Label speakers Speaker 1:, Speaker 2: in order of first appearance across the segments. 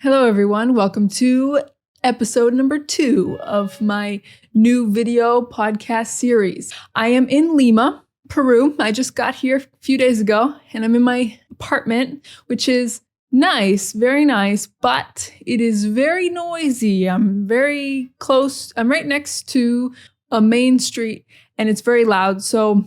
Speaker 1: Hello, everyone. Welcome to episode number 2 of my new video podcast series. I am in Lima, Peru. I just got here a few days ago, and I'm in my apartment, which is nice, very nice, but it is very noisy. I'm very close. I'm right next to a main street, and it's very loud. So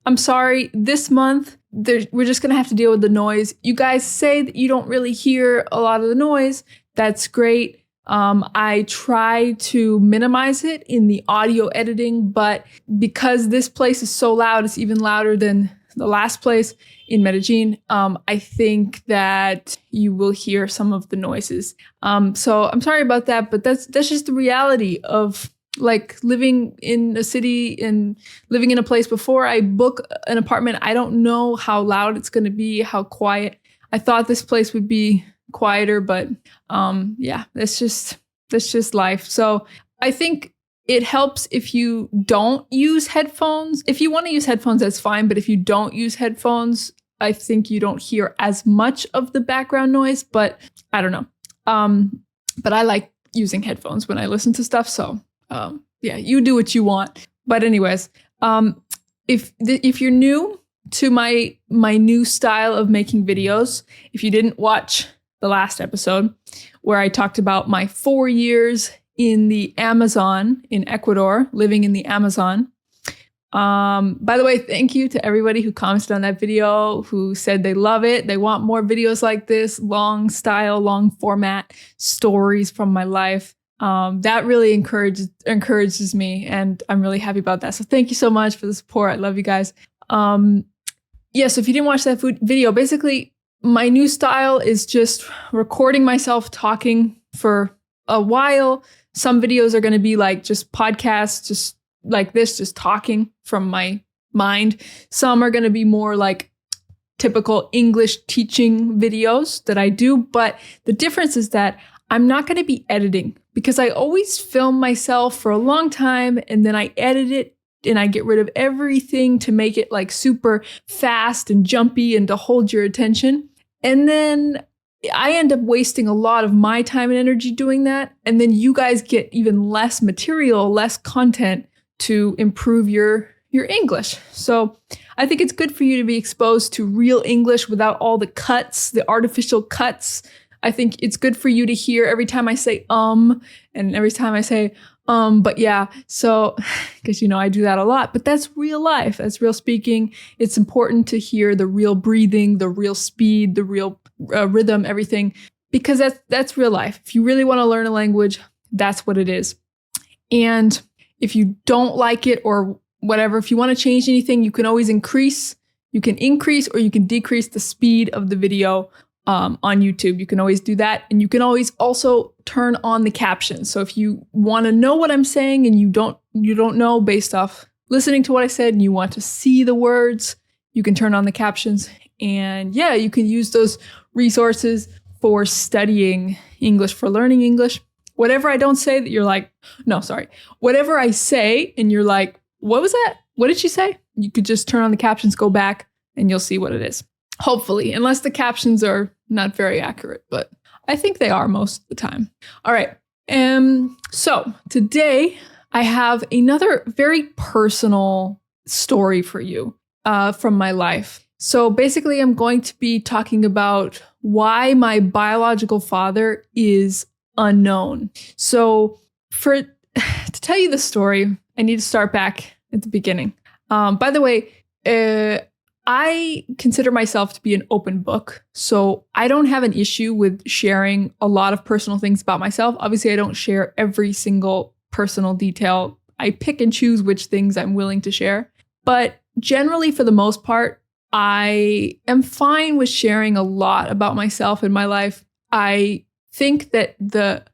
Speaker 1: I'm sorry, this month, we're just going to have to deal with the noise. You guys say that you don't really hear a lot of the noise. That's great. I try to minimize it in the audio editing, but because this place is so loud, it's even louder than the last place in Medellin. I think that you will hear some of the noises. So I'm sorry about that, but that's just the reality of like living in a city and living in a place. Before I book an apartment, I don't know how loud it's going to be, how quiet. I thought this place would be quieter, but yeah, that's just life. So I think it helps if you don't use headphones. If you want to use headphones, that's fine. But if you don't use headphones, I think you don't hear as much of the background noise, but I don't know. But I like using headphones when I listen to stuff. So yeah, you do what you want. But anyways, if you're new to my new style of making videos, if you didn't watch the last episode where I talked about my 4 years in the Amazon in Ecuador, living in the Amazon. By the way, thank you to everybody who commented on that video, who said they love it. They want more videos like this, long style, long format stories from my life. That really encourages me, and I'm really happy about that. So thank you so much for the support. I love you guys. Yeah, so if you didn't watch that video, basically my new style is just recording myself talking for a while. Some videos are going to be like just podcasts, just like this, just talking from my mind. Some are going to be more like typical English teaching videos that I do. But the difference is that I'm not going to be editing, because I always film myself for a long time and then I edit it and I get rid of everything to make it like super fast and jumpy and to hold your attention. And then I end up wasting a lot of my time and energy doing that. And then you guys get even less material, less content to improve your English. So I think it's good for you to be exposed to real English without all the cuts, the artificial cuts. I think it's good for you to hear every time I say and every time I say but yeah. So because I do that a lot, but that's real life. That's real speaking. It's important to hear the real breathing, the real speed, the real rhythm, everything, because that's real life. If you really want to learn a language, that's what it is. And if you don't like it or whatever, if you want to change anything, you can always increase or you can decrease the speed of the video on YouTube. You can always do that. And you can always also turn on the captions. So if you want to know what I'm saying and you don't know based off listening to what I said and you want to see the words, you can turn on the captions. And yeah, you can use those resources for studying English, for learning English. Whatever I don't say that you're like, no, sorry. Whatever I say and you're like, what was that? What did she say? You could just turn on the captions, go back, and you'll see what it is. Hopefully, unless the captions are not very accurate, but I think they are most of the time. All right. So today I have another very personal story for you from my life. So basically, I'm going to be talking about why my biological father is unknown. So to tell you the story, I need to start back at the beginning. By the way, I consider myself to be an open book, so I don't have an issue with sharing a lot of personal things about myself. Obviously, I don't share every single personal detail. I pick and choose which things I'm willing to share. But generally, for the most part, I am fine with sharing a lot about myself and my life. I think that the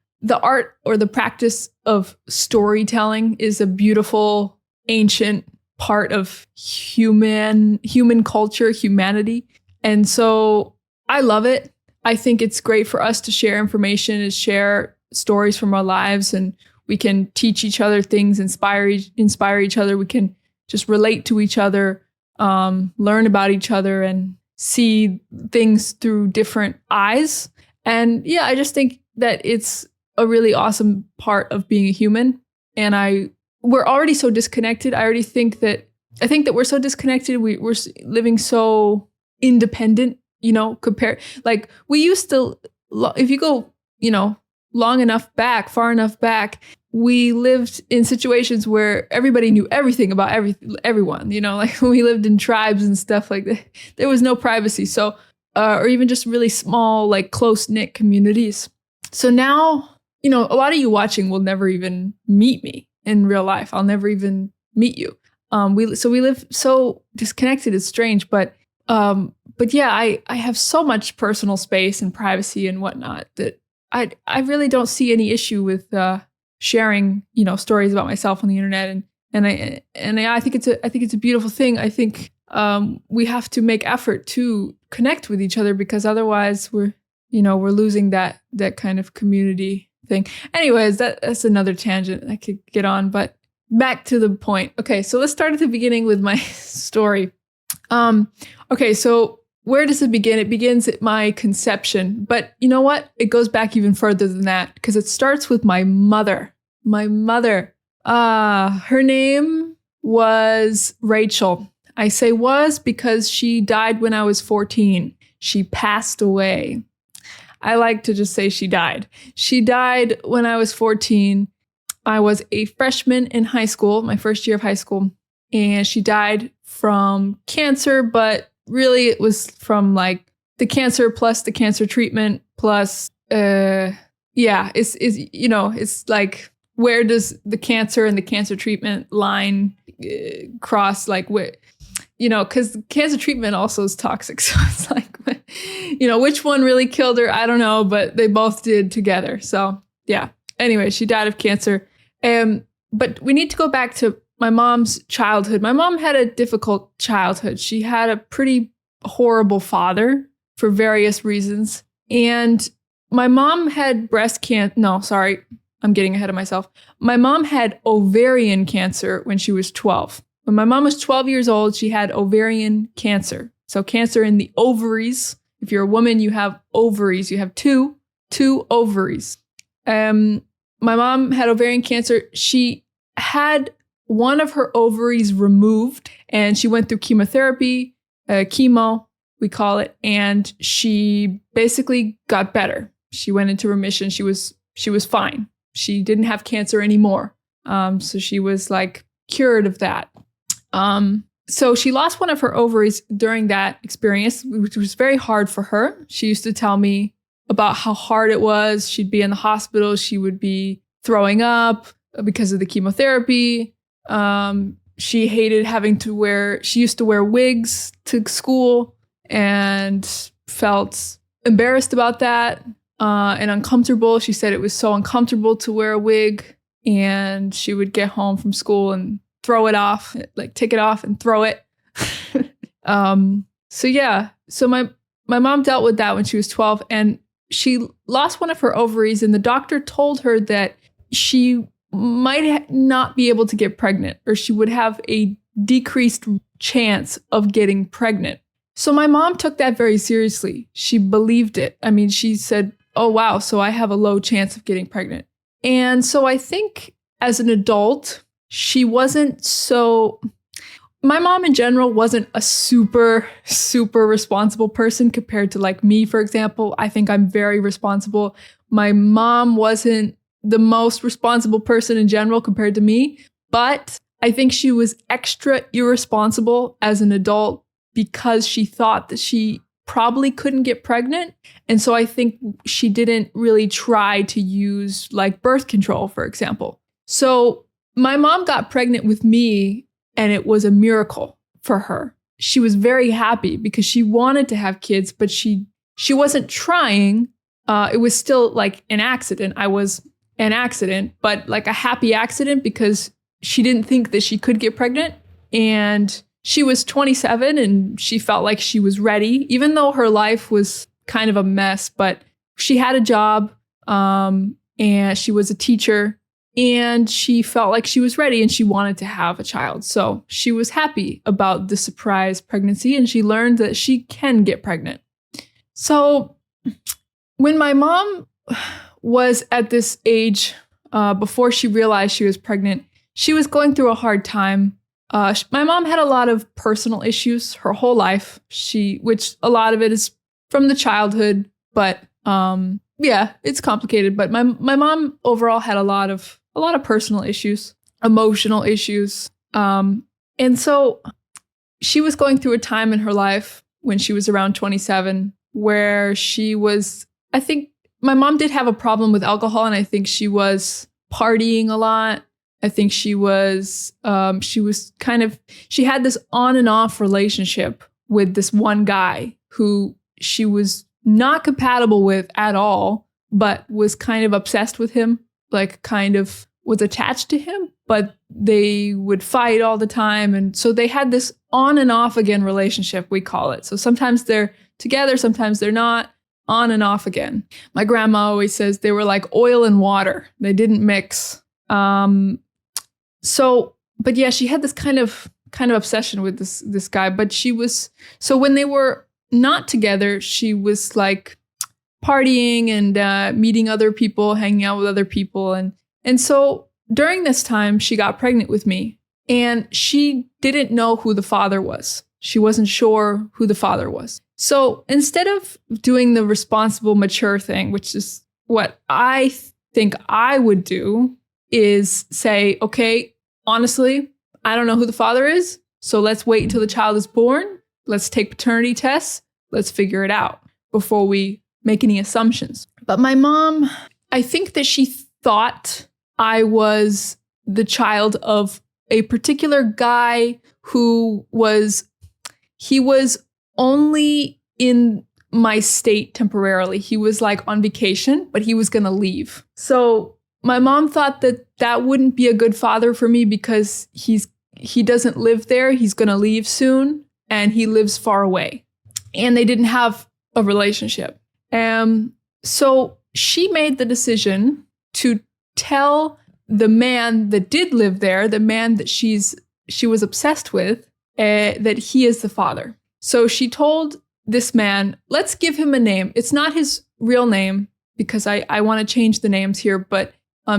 Speaker 1: art or the practice of storytelling is a beautiful, ancient part of human culture, humanity. And so I love it. I think it's great for us to share information and share stories from our lives, and we can teach each other things, inspire each other. We can just relate to each other, learn about each other, and see things through different eyes. And yeah, I just think that it's a really awesome part of being a human. And we're already so disconnected. I think that we're so disconnected. We're living so independent, compared, like we used to, if you go, long enough back, far enough back, we lived in situations where everybody knew everything about everyone, like when we lived in tribes and stuff like that, there was no privacy. So, or even just really small, like close-knit communities. So now, a lot of you watching will never even meet me in real life. I'll never even meet you. We live so disconnected. It's strange, but yeah, I have so much personal space and privacy and whatnot that I really don't see any issue with sharing, stories about myself on the internet. And I think it's a beautiful thing. I think we have to make effort to connect with each other, because otherwise we're losing that kind of community thing. Anyways, that's another tangent I could get on, but back to the point. Okay, so let's start at the beginning with my story. Okay, so where does it begin? It begins at my conception, but you know what? It goes back even further than that, because it starts with my mother. My mother. Her name was Rachel. I say was because she died when I was 14. She passed away. I like to just say she died. She died when I was 14. I was a freshman in high school, my first year of high school, and she died from cancer, but really it was from like the cancer plus the cancer treatment plus, it's like, where does the cancer and the cancer treatment line cross? Like, where, because cancer treatment also is toxic. So it's like, which one really killed her? I don't know, but they both did together. So yeah. Anyway, she died of cancer. But we need to go back to my mom's childhood. My mom had a difficult childhood. She had a pretty horrible father for various reasons. And my mom had breast cancer. No, sorry. I'm getting ahead of myself. My mom had ovarian cancer when she was 12. When my mom was 12 years old, she had ovarian cancer. So cancer in the ovaries. If you're a woman, you have ovaries. You have two ovaries. My mom had ovarian cancer. She had one of her ovaries removed, and she went through chemotherapy, chemo, we call it, and she basically got better. She went into remission. She was fine. She didn't have cancer anymore. So she was like cured of that. So she lost one of her ovaries during that experience, which was very hard for her. She used to tell me about how hard it was. She'd be in the hospital. She would be throwing up because of the chemotherapy. She hated having to she used to wear wigs to school and felt embarrassed about that and uncomfortable. She said it was so uncomfortable to wear a wig, and she would get home from school and throw it off, like take it off and throw it. So yeah, so my mom dealt with that when she was 12, and she lost one of her ovaries, and the doctor told her that she might not be able to get pregnant, or she would have a decreased chance of getting pregnant. So my mom took that very seriously. She believed it. I mean, she said, oh, wow, so I have a low chance of getting pregnant. And so I think as an adult, she wasn't so... My mom in general wasn't a super, super responsible person compared to like me, for example. I think I'm very responsible. My mom wasn't the most responsible person in general compared to me, but I think she was extra irresponsible as an adult because she thought that she probably couldn't get pregnant. And so I think she didn't really try to use like birth control, for example. So my mom got pregnant with me, and it was a miracle for her. She was very happy because she wanted to have kids, but she wasn't trying. It was still like an accident. I was an accident, but like a happy accident because she didn't think that she could get pregnant. And she was 27 and she felt like she was ready, even though her life was kind of a mess, but she had a job and she was a teacher. And she felt like she was ready and she wanted to have a child. So she was happy about the surprise pregnancy, and she learned that she can get pregnant. So when my mom was at this age, before she realized she was pregnant, she was going through a hard time. My mom had a lot of personal issues her whole life. Which a lot of it is from the childhood, but yeah, it's complicated. But my mom overall had a lot of personal issues, emotional issues, and so she was going through a time in her life when she was around 27 where she was. I think my mom did have a problem with alcohol, and I think she was partying a lot. I think she had this on and off relationship with this one guy who she was not compatible with at all, but was kind of obsessed with him, like kind of was attached to him, but they would fight all the time. And so they had this on and off again relationship, we call it. So sometimes they're together, sometimes they're not. On and off again. My grandma always says they were like oil and water. They didn't mix. But yeah, she had this kind of obsession with this guy. But so when they were not together, she was like partying and meeting other people, hanging out with other people. And so during this time, she got pregnant with me, and she didn't know who the father was. She wasn't sure who the father was. So instead of doing the responsible, mature thing, which is what I think I would do, is say, okay, honestly, I don't know who the father is. So let's wait until the child is born. Let's take paternity tests. Let's figure it out before we make any assumptions. But my mom, I think that she thought I was the child of a particular guy who was only in my state temporarily. He was like on vacation, but he was going to leave. So my mom thought that wouldn't be a good father for me because he doesn't live there. He's going to leave soon, and he lives far away. And they didn't have a relationship. So she made the decision to tell the man that did live there, the man that she was obsessed with, that he is the father. So she told this man, let's give him a name. It's not his real name because I want to change the names here, but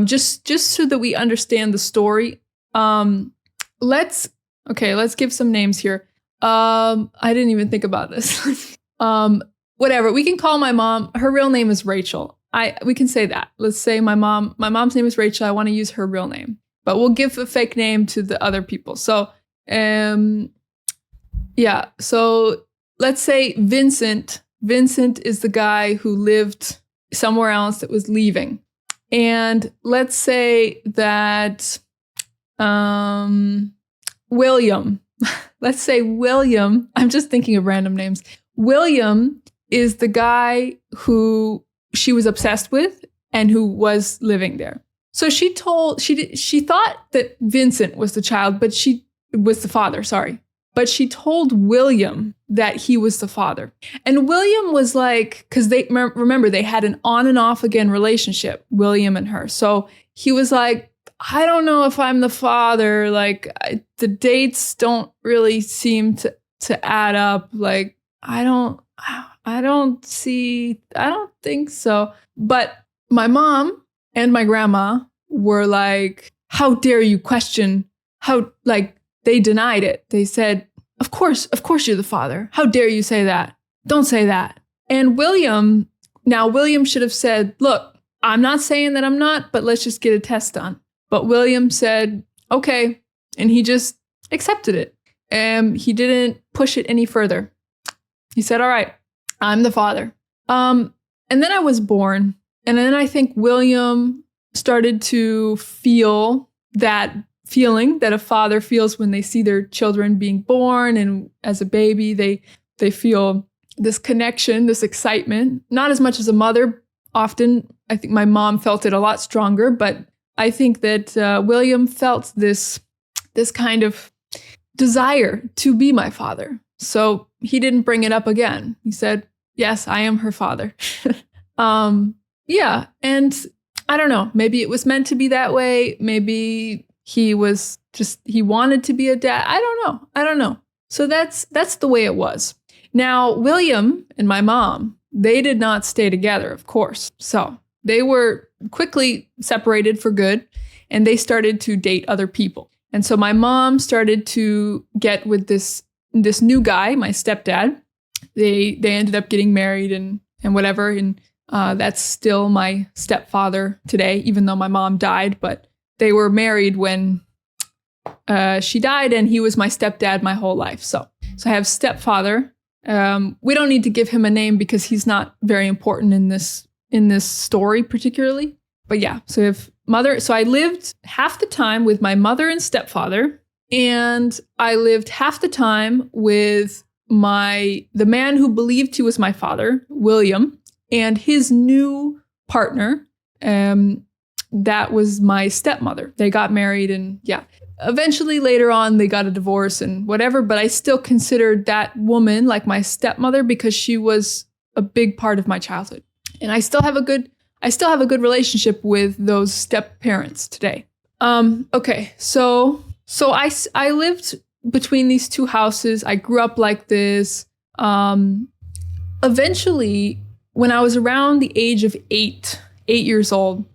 Speaker 1: just so that we understand the story, let's give some names here. I didn't even think about this. Whatever. We can call my mom. Her real name is Rachel. We can say that. Let's say my mom's name is Rachel. I want to use her real name, but we'll give a fake name to the other people. So, yeah. So let's say Vincent. Vincent is the guy who lived somewhere else that was leaving. And let's say that William. Let's say William. I'm just thinking of random names. William is the guy who she was obsessed with and who was living there. So she thought that Vincent was the child, but she was the father, sorry. But she told William that he was the father. And William was like, because remember, they had an on and off again relationship, William and her. So he was like, I don't know if I'm the father. Like, the dates don't really seem to add up. Like, I don't think so. But my mom and my grandma were like, how dare you question they denied it. They said, of course you're the father. How dare you say that? Don't say that. And William should have said, look, I'm not saying that I'm not, but let's just get a test done. But William said, okay. And he just accepted it. And he didn't push it any further. He said, all right, I'm the father. And then I was born. And then I think William started to feel that feeling that a father feels when they see their children being born. And as a baby, they feel this connection, this excitement, not as much as a mother. Often, I think my mom felt it a lot stronger, but I think that William felt this kind of desire to be my father. So he didn't bring it up again. He said, yes, I am her father. Yeah. And I don't know, maybe it was meant to be that way. Maybe he wanted to be a dad. I don't know. So that's the way it was. Now, William and my mom, they did not stay together, of course. So they were quickly separated for good, and they started to date other people. And so my mom started to get with this new guy, my stepdad. They ended up getting married and whatever. And that's still my stepfather today, even though my mom died. But they were married when she died, and he was my stepdad my whole life. So I have stepfather. We don't need to give him a name because he's not very important in this story particularly. But yeah, so if mother, so I lived half the time with my mother and stepfather, and I lived half the time with the man who believed he was my father, William, and his new partner, that was my stepmother. They got married, and yeah, eventually later on they got a divorce and whatever, but I still considered that woman like my stepmother because she was a big part of my childhood. And I still have a good relationship with those step parents today. Okay, so I lived between these two houses. I grew up like this. Eventually, when I was around the age of 8 years old,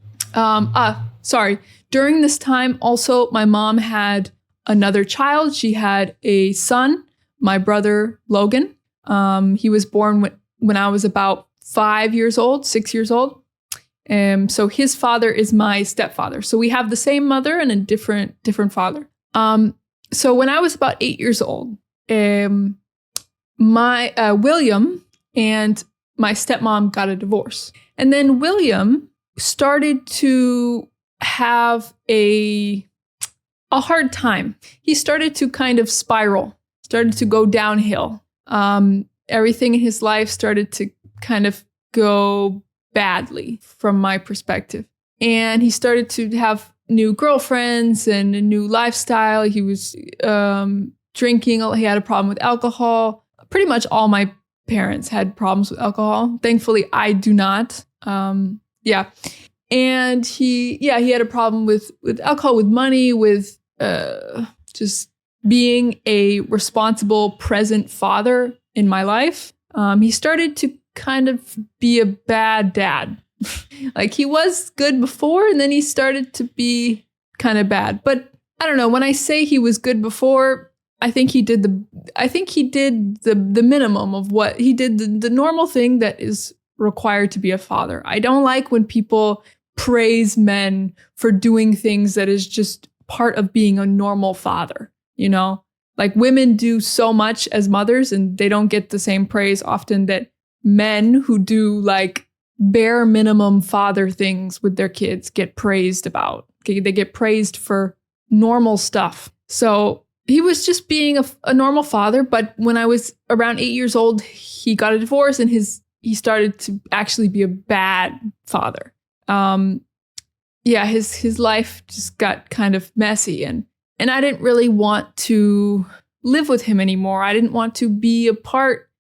Speaker 1: during this time, also my mom had another child. She had a son, my brother Logan. He was born when I was about 6 years old. So his father is my stepfather. So we have the same mother and a different father. So when I was about 8 years old, my William and my stepmom got a divorce. And then William started to have a hard time. He started to kind of spiral, started to go downhill. Everything in his life started to kind of go badly from my perspective. And he started to have new girlfriends and a new lifestyle. He was drinking. He had a problem with alcohol. Pretty much all my parents had problems with alcohol. Thankfully, I do not. Yeah. And he had a problem with alcohol, with money, with just being a responsible, present father in my life. He started to kind of be a bad dad. Like he was good before, and then he started to be kind of bad. But I don't know. When I say he was good before, I think he did the minimum of what he did, the normal thing that is required to be a father. I don't like when people praise men for doing things that is just part of being a normal father, you know? Like women do so much as mothers, and they don't get the same praise often that men who do like bare minimum father things with their kids get praised about. They get praised for normal stuff. So he was just being a normal father. But when I was around 8 years old, he got a divorce, and he started to actually be a bad father. His life just got kind of messy, and I didn't really want to live with him anymore. I didn't want to be a part.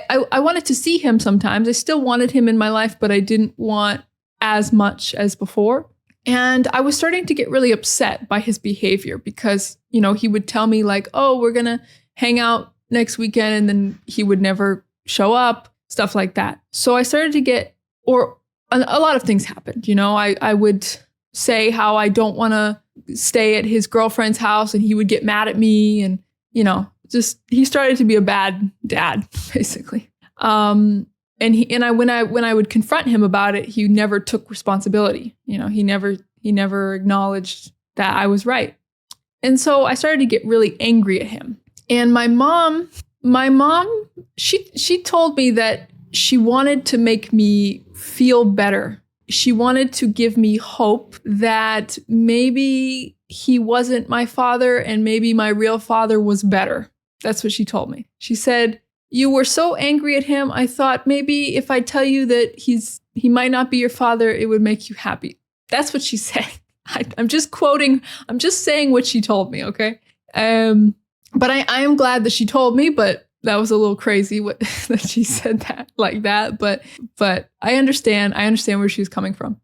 Speaker 1: I wanted to see him sometimes. I still wanted him in my life, but I didn't want as much as before. And I was starting to get really upset by his behavior because, you know, he would tell me like, oh, we're going to hang out next weekend. And then he would never show up, stuff like that. So I started to get, or a lot of things happened. You know, I would say how I don't want to stay at his girlfriend's house, and he would get mad at me. And, you know, just he started to be a bad dad, basically. When I would confront him about it, he never took responsibility. You know, he never acknowledged that I was right. And so I started to get really angry at him. And my mom, she told me that she wanted to make me feel better. She wanted to give me hope that maybe he wasn't my father and maybe my real father was better. That's what she told me. She said, you were so angry at him. I thought maybe if I tell you that he might not be your father, it would make you happy. That's what she said. I'm just quoting. I'm just saying what she told me. Okay. But I am glad that she told me, but that was a little crazy that she said that like that. But I understand where she was coming from.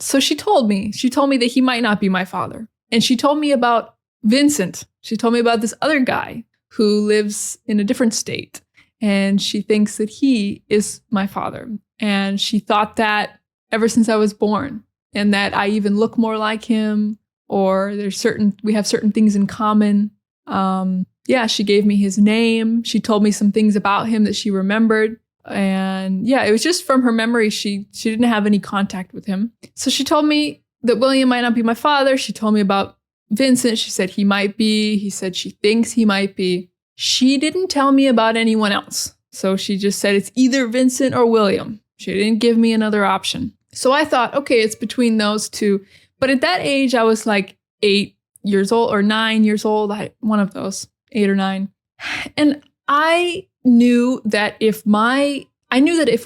Speaker 1: So she told me that he might not be my father. And she told me about Vincent. She told me about this other guy who lives in a different state. and she thinks that he is my father. And she thought that ever since I was born, and that I even look more like him, or we have certain things in common. Yeah, she gave me his name. She told me some things about him that she remembered. And yeah, it was just from her memory. She didn't have any contact with him. So she told me that William might not be my father. She told me about Vincent. She said he might be. He said she thinks he might be. She didn't tell me about anyone else. So she just said it's either Vincent or William. She didn't give me another option. So I thought, okay, it's between those two. But at that age, I was like 8 years old or 9 years old. One of those, 8 or 9. And I knew that if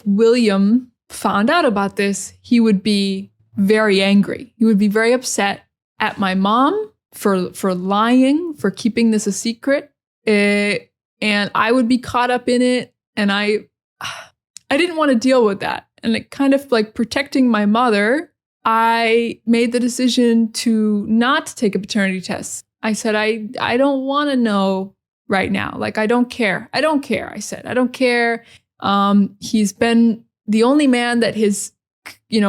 Speaker 1: William found out about this, he would be very angry. He would be very upset at my mom for lying, for keeping this a secret. And I would be caught up in it. And I didn't want to deal with that. And it kind of like protecting my mother, I made the decision to not take a paternity test. I said, I don't want to know right now. Like, I don't care. I don't care. I said, I don't care. He's been the only man that has,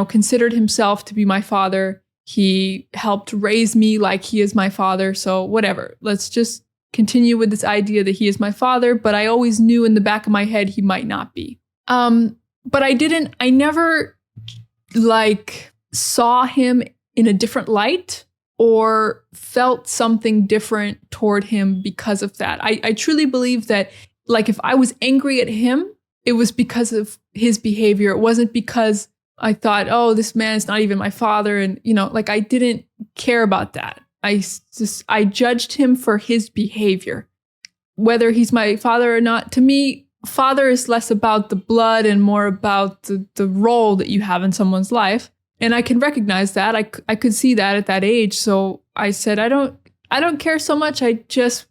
Speaker 1: considered himself to be my father. He helped raise me like he is my father. So whatever, let's just continue with this idea that he is my father. But I always knew in the back of my head, he might not be. But I never saw him in a different light or felt something different toward him because of that. I truly believe that if I was angry at him, it was because of his behavior. It wasn't because I thought, oh, this man's not even my father. And, I didn't care about that. I judged him for his behavior, whether he's my father or not. To me, father is less about the blood and more about the role that you have in someone's life. And I can recognize that. I could see that at that age. So I said, I don't care so much. I just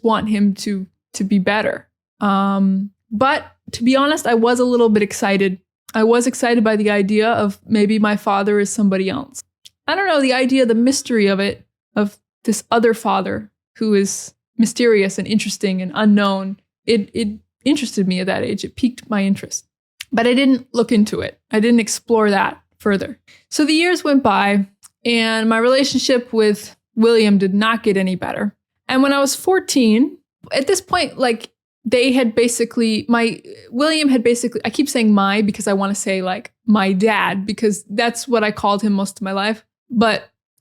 Speaker 1: want him to be better. But to be honest, I was a little bit excited. I was excited by the idea of maybe my father is somebody else. I don't know, the idea, the mystery of it, of this other father who is mysterious and interesting and unknown. It interested me at that age. It piqued my interest. But I didn't look into it. I didn't explore that further. So the years went by and my relationship with William did not get any better. And when I was 14, at this point, William had basically, I keep saying my because I want to say my dad, because that's what I called him most of my life.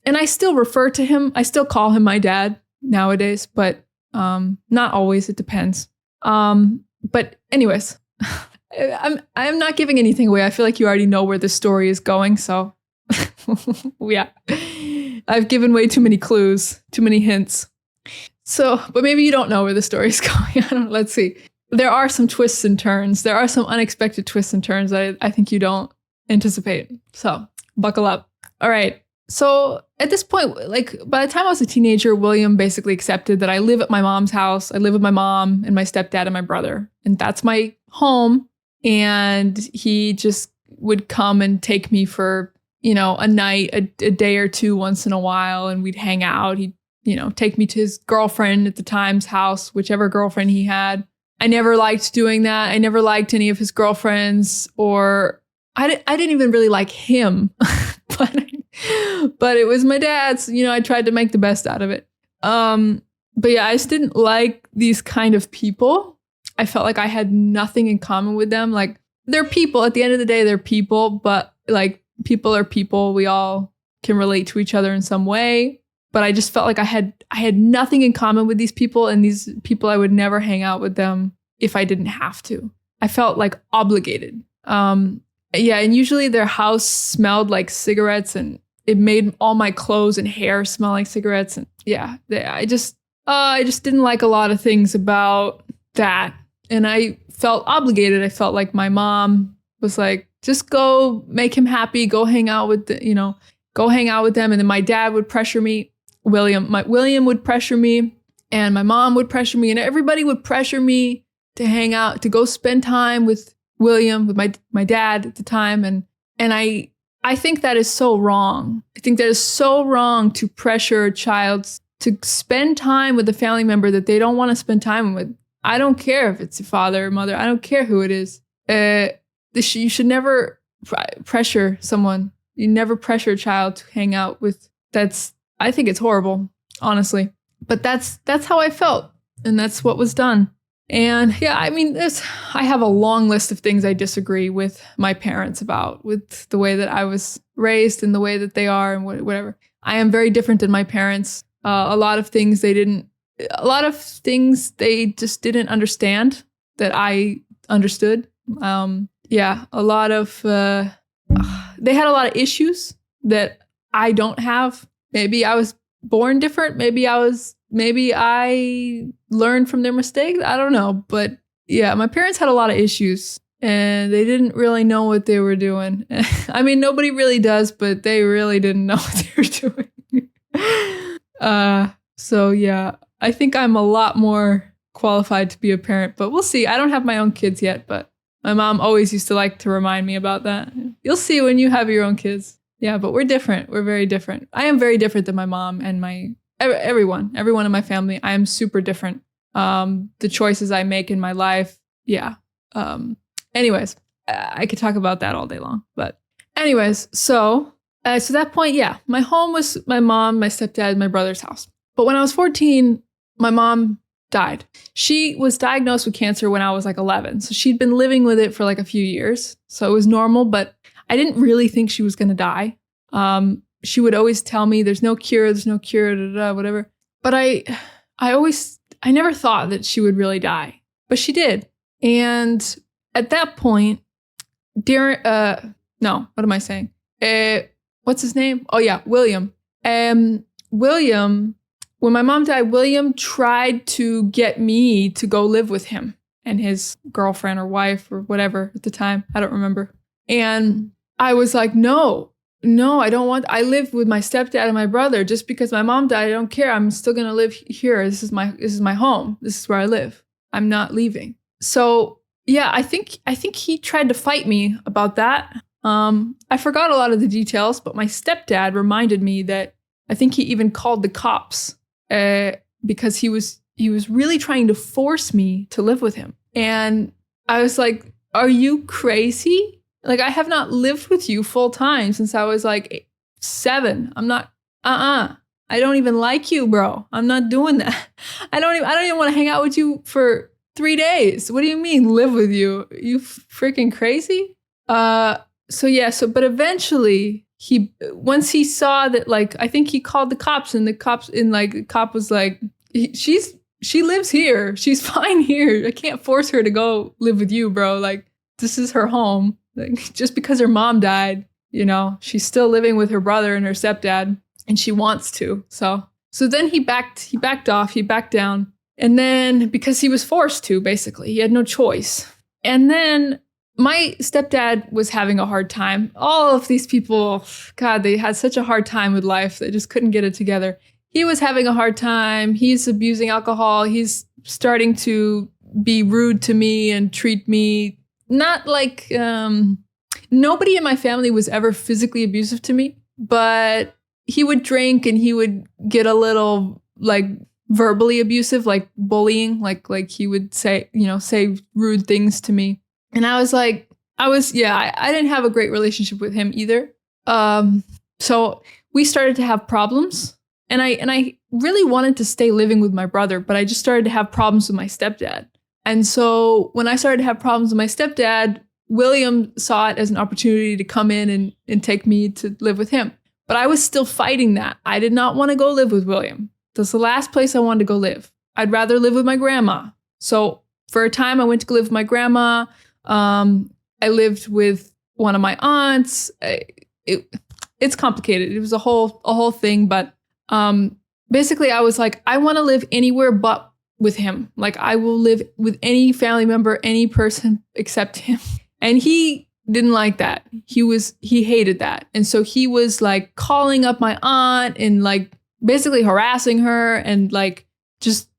Speaker 1: And I still refer to him, I still call him my dad nowadays, but not always, it depends. But anyways, I'm not giving anything away. I feel like you already know where this story is going. So yeah, I've given way too many clues, too many hints. So, but maybe you don't know where the story is going. Let's see. There are some twists and turns. There are some unexpected twists and turns that I think you don't anticipate. So buckle up. All right. So at this point, by the time I was a teenager, William basically accepted that I live at my mom's house. I live with my mom and my stepdad and my brother. And that's my home. And he just would come and take me for, a night, a day or two once in a while. And we'd hang out. He'd, take me to his girlfriend at the time's house, whichever girlfriend he had. I never liked doing that. I never liked any of his girlfriends, or I didn't even really like him. But it was my dad's, I tried to make the best out of it. But yeah, I just didn't like these kind of people. I felt like I had nothing in common with them. They're people. At the end of the day, they're people, but people are people. We all can relate to each other in some way. But I just felt like I had nothing in common with these people, and these people, I would never hang out with them if I didn't have to. I felt obligated. Yeah, and usually their house smelled like cigarettes, and it made all my clothes and hair smell like cigarettes. And yeah, I just didn't like a lot of things about that. And I felt obligated. I felt like my mom was like, just go make him happy. Go hang out with go hang out with them. And then my dad would pressure me. William would pressure me, and my mom would pressure me, and everybody would pressure me to hang out, to go spend time with William, with my dad at the time. And I think that is so wrong. I think that is so wrong to pressure a child to spend time with a family member that they don't want to spend time with. I don't care if it's your father or mother. I don't care who it is. You should never pressure someone. You never pressure a child to hang out with. I think it's horrible, honestly. But that's how I felt. And that's what was done. And yeah, I mean, I have a long list of things I disagree with my parents about, with the way that I was raised and the way that they are and whatever. I am very different than my parents. A lot of things they just didn't understand that I understood. Yeah, a lot of, they had a lot of issues that I don't have. Maybe I was born different. Maybe I learned from their mistakes. I don't know. But yeah, my parents had a lot of issues and they didn't really know what they were doing. I mean, nobody really does, but they really didn't know what they were doing. So yeah, I think I'm a lot more qualified to be a parent, but we'll see. I don't have my own kids yet, but my mom always used to like to remind me about that. You'll see when you have your own kids. Yeah, but we're different. We're very different. I am very different than my mom and everyone in my family. I am super different. The choices I make in my life. Yeah. Anyways, I could talk about that all day long, but anyways, so that point, yeah, my home was my mom, my stepdad, my brother's house. But when I was 14, my mom died. She was diagnosed with cancer when I was like 11. So she'd been living with it for like a few years. So it was normal, but I didn't really think she was going to die. She would always tell me there's no cure, whatever. But I never thought that she would really die, but she did. And at that point, what am I saying? What's his name? Oh yeah, William. William, when my mom died, William tried to get me to go live with him and his girlfriend or wife or whatever at the time. I don't remember. And I was like, no, I don't want, I live with my stepdad and my brother. Just because my mom died, I don't care. I'm still going to live here. This is my home. This is where I live. I'm not leaving. So yeah, I think he tried to fight me about that. I forgot a lot of the details, but my stepdad reminded me that I think he even called the cops because he was really trying to force me to live with him. And I was like, are you crazy? Like, I have not lived with you full time since I was like 7. I'm not, I don't even like you, bro. I'm not doing that. I don't even want to hang out with you for 3 days. What do you mean live with you? You freaking crazy? But eventually once he saw that, like, I think he called the cops and the cop was like, she lives here. She's fine here. I can't force her to go live with you, bro. Like, this is her home. Like, just because her mom died, she's still living with her brother and her stepdad, and she wants to. So then he backed off, he backed down. And then, because he was forced to, basically, he had no choice. And then my stepdad was having a hard time. All of these people, God, they had such a hard time with life. They just couldn't get it together. He was having a hard time. He's abusing alcohol. He's starting to be rude to me and treat me not like, nobody in my family was ever physically abusive to me, but he would drink and he would get a little like verbally abusive, like bullying, like he would say rude things to me. And I didn't have a great relationship with him either. So we started to have problems, and I really wanted to stay living with my brother, but I just started to have problems with my stepdad. And so when I started to have problems with my stepdad, William saw it as an opportunity to come in and take me to live with him. But I was still fighting that. I did not want to go live with William. That's the last place I wanted to go live. I'd rather live with my grandma. So for a time, I went to go live with my grandma. I lived with one of my aunts. It's complicated. It was a whole thing. But basically, I was like, I want to live anywhere but with him. Like, I will live with any family member, any person except him. And he didn't like that. He hated that. And so he was like calling up my aunt and like basically harassing her, and like just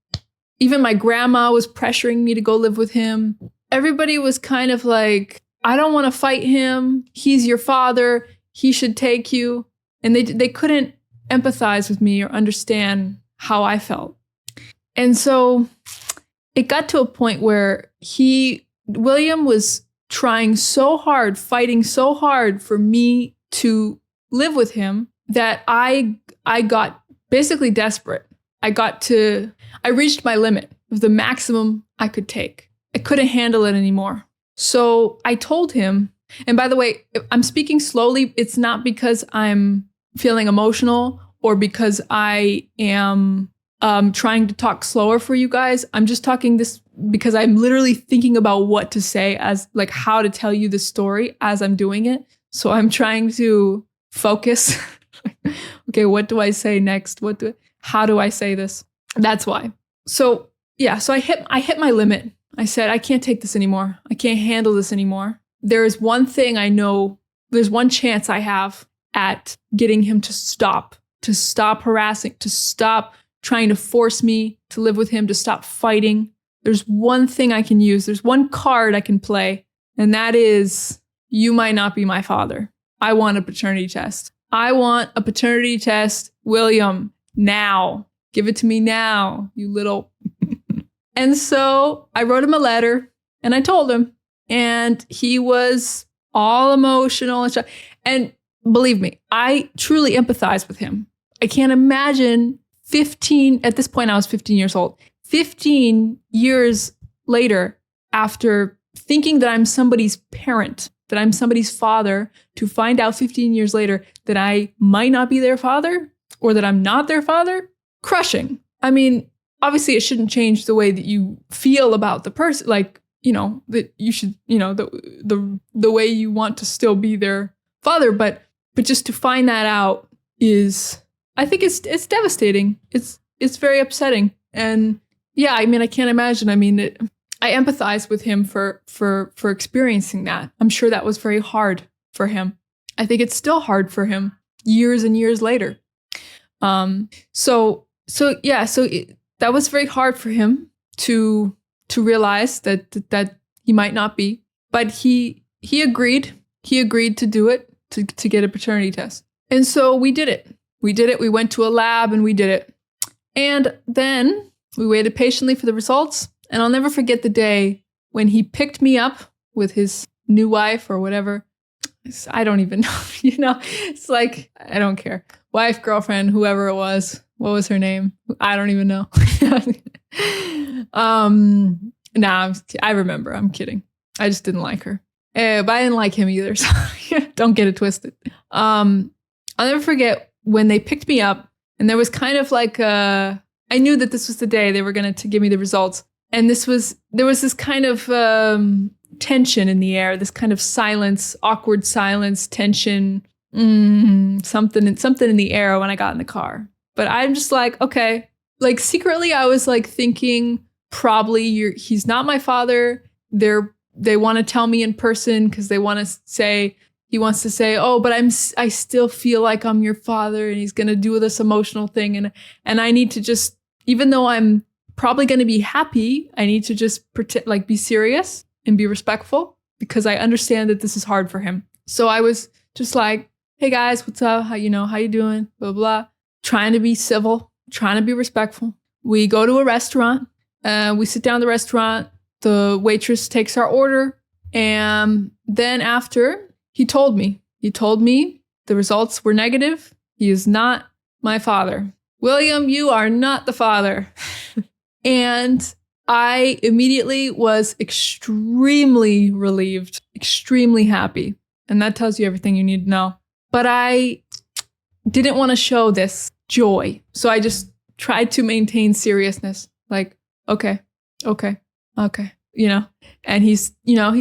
Speaker 1: even my grandma was pressuring me to go live with him. Everybody was kind of like, I don't want to fight him. He's your father. He should take you. And they couldn't empathize with me or understand how I felt. And so it got to a point where William was trying so hard, fighting so hard for me to live with him that I got basically desperate. I reached my limit of the maximum I could take. I couldn't handle it anymore. So I told him, and by the way, if I'm speaking slowly. It's not because I'm feeling emotional or because I am trying to talk slower for you guys. I'm just talking this because I'm literally thinking about what to say, as like how to tell you the story as I'm doing it. So I'm trying to focus. Okay, what do I say next? How do I say this? That's why. So yeah, so I hit my limit. I said, I can't take this anymore. I can't handle this anymore. There is one thing I know, there's one chance I have at getting him to stop harassing, to stop trying to force me to live with him, to stop fighting. There's one thing I can use. There's one card I can play. And that is, you might not be my father. I want a paternity test. I want a paternity test, William, now. Give it to me now, you little. And so I wrote him a letter and I told him, and he was all emotional and stuff. And believe me, I truly empathize with him. I can't imagine at this point I was 15 years old. 15 years later, after thinking that I'm somebody's parent, that I'm somebody's father, to find out 15 years later that I might not be their father or that I'm not their father, crushing. I mean, obviously it shouldn't change the way that you feel about the person, like, that you should, the way you want to still be their father, but just to find that out is, I think it's devastating. It's very upsetting. And yeah, I mean, I can't imagine. I mean, I empathize with him for experiencing that. I'm sure that was very hard for him. I think it's still hard for him years and years later. So that was very hard for him to realize that he might not be, but he agreed. He agreed to do it, to get a paternity test. And so we did it. We went to a lab and we did it. And then we waited patiently for the results. And I'll never forget the day when he picked me up with his new wife or whatever. I don't even know, it's like, I don't care. Wife, girlfriend, whoever it was. What was her name? I don't even know. I remember. I'm kidding. I just didn't like her. But I didn't like him either. So don't get it twisted. I'll never forget when they picked me up, and there was kind of like I knew that this was the day they were going to give me the results. And there was this kind of tension in the air, this kind of silence, awkward silence, tension, something in the air when I got in the car. But I'm just like, okay, like secretly I was like thinking, probably he's not my father. They want to tell me in person because he wants to say, oh, but I still feel like I'm your father, and he's going to do this emotional thing. And I need to just, even though I'm probably going to be happy, I need to just pretend, like, be serious and be respectful, because I understand that this is hard for him. So I was just like, hey guys, what's up? How you doing? Blah, blah. Trying to be civil, trying to be respectful. We go to a restaurant. We sit down at the restaurant. The waitress takes our order. And then after, he told me the results were negative. He is not my father. William, you are not the father. And I immediately was extremely relieved, extremely happy. And that tells you everything you need to know. But I didn't want to show this joy. So I just tried to maintain seriousness. Like, okay. And he's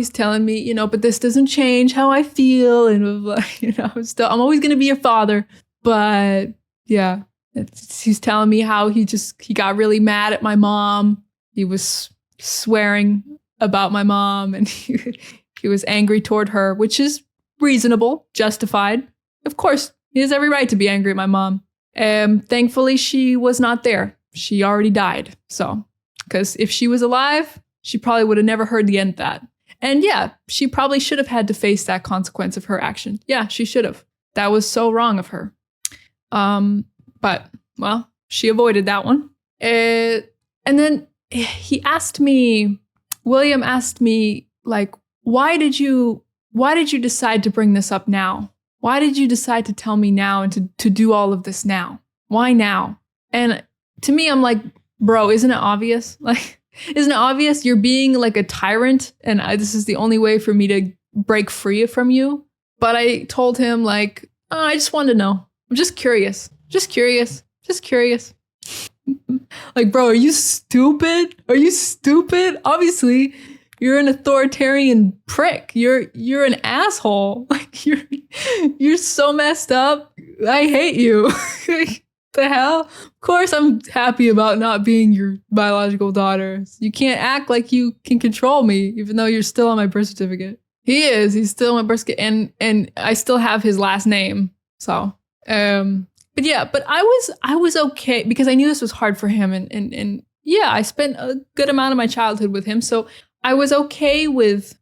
Speaker 1: telling me, but this doesn't change how I feel. And, I'm always going to be your father. But yeah, he's telling me how he got really mad at my mom. He was swearing about my mom, and he was angry toward her, which is reasonable, justified. Of course, he has every right to be angry at my mom. Thankfully, she was not there. She already died. So, because if she was alive, she probably would have never heard the end of that. And yeah, she probably should have had to face that consequence of her action. Yeah, she should have. That was so wrong of her. But, well, she avoided that one. And then William asked me, like, why did you decide to bring this up now? Why did you decide to tell me now and to do all of this now? Why now? And to me, I'm like, bro, isn't it obvious? Like, isn't it obvious you're being like a tyrant and this is the only way for me to break free from you? But I told him, like, oh, I just wanted to know. I'm just curious. Just curious. Just curious. Like, bro, are you stupid? Are you stupid? Obviously, you're an authoritarian prick. You're an asshole. Like, you're so messed up. I hate you. The hell? Of course I'm happy about not being your biological daughter. You can't act like you can control me, even though you're still on my birth certificate. He is. He's still on my birth certificate, and I still have his last name. So, but yeah, but I was okay because I knew this was hard for him, and yeah, I spent a good amount of my childhood with him. So I was okay with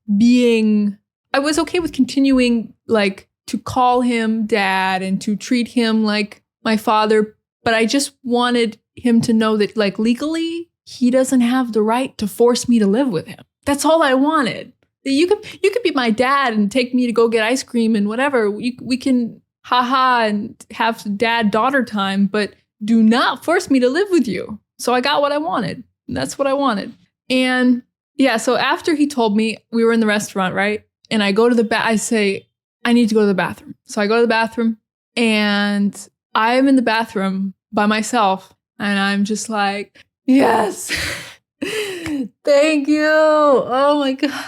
Speaker 1: continuing, like, to call him dad and to treat him like my father. But I just wanted him to know that, like, legally, he doesn't have the right to force me to live with him. That's all I wanted. You could be my dad and take me to go get ice cream and whatever. We can haha and have dad-daughter time, but do not force me to live with you. So I got what I wanted. That's what I wanted. And yeah, so after he told me, we were in the restaurant, right? And I go to I say, I need to go to the bathroom. So I go to the bathroom and I'm in the bathroom by myself. And I'm just like, yes, thank you. Oh my God.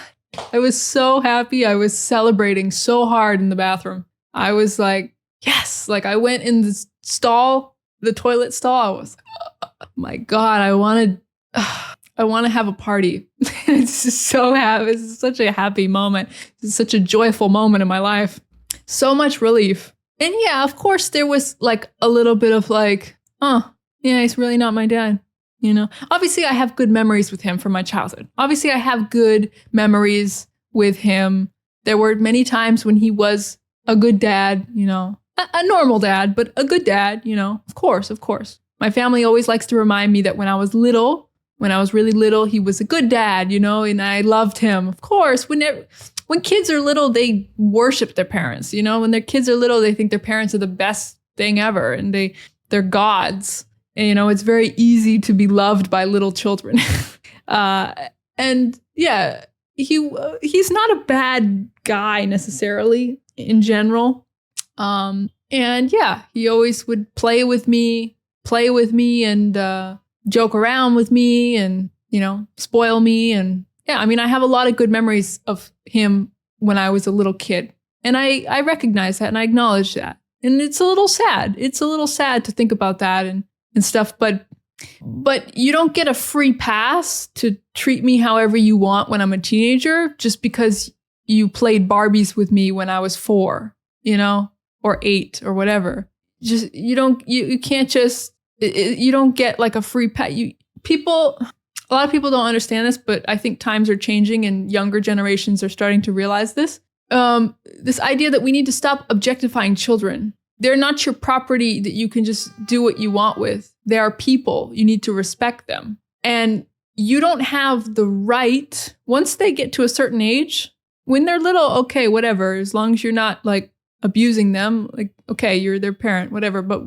Speaker 1: I was so happy. I was celebrating so hard in the bathroom. I was like, yes. Like, I went in the stall, the toilet stall. I was like, oh my God, I want to have a party. It's just so happy. It's such a happy moment. It's such a joyful moment in my life. So much relief. And yeah, of course, there was like a little bit of like, oh, yeah, he's really not my dad. You know, obviously I have good memories with him from my childhood. Obviously I have good memories with him. There were many times when he was a good dad, you know, a normal dad, but a good dad, you know, of course. My family always likes to remind me that when I was really little, he was a good dad, you know, and I loved him. Of course, when kids are little, they worship their parents, you know, when their kids are little, they think their parents are the best thing ever and they're gods. And, you know, it's very easy to be loved by little children. And yeah, he's not a bad guy necessarily in general. And yeah, he always would play with me and joke around with me and, you know, spoil me. And yeah, I mean, I have a lot of good memories of him when I was a little kid. And I recognize that and I acknowledge that. And it's a little sad. It's a little sad to think about that and stuff, but you don't get a free pass to treat me however you want when I'm a teenager just because you played Barbies with me when I was 4, you know, or 8 or whatever. Just you can't just you don't get like a free pass. A lot of people don't understand this, but I think times are changing and younger generations are starting to realize this. This idea that we need to stop objectifying children. They're not your property that you can just do what you want with. They are people. You need to respect them. And you don't have the right, once they get to a certain age, when they're little, okay, whatever, as long as you're not like abusing them, like, okay, you're their parent, whatever. But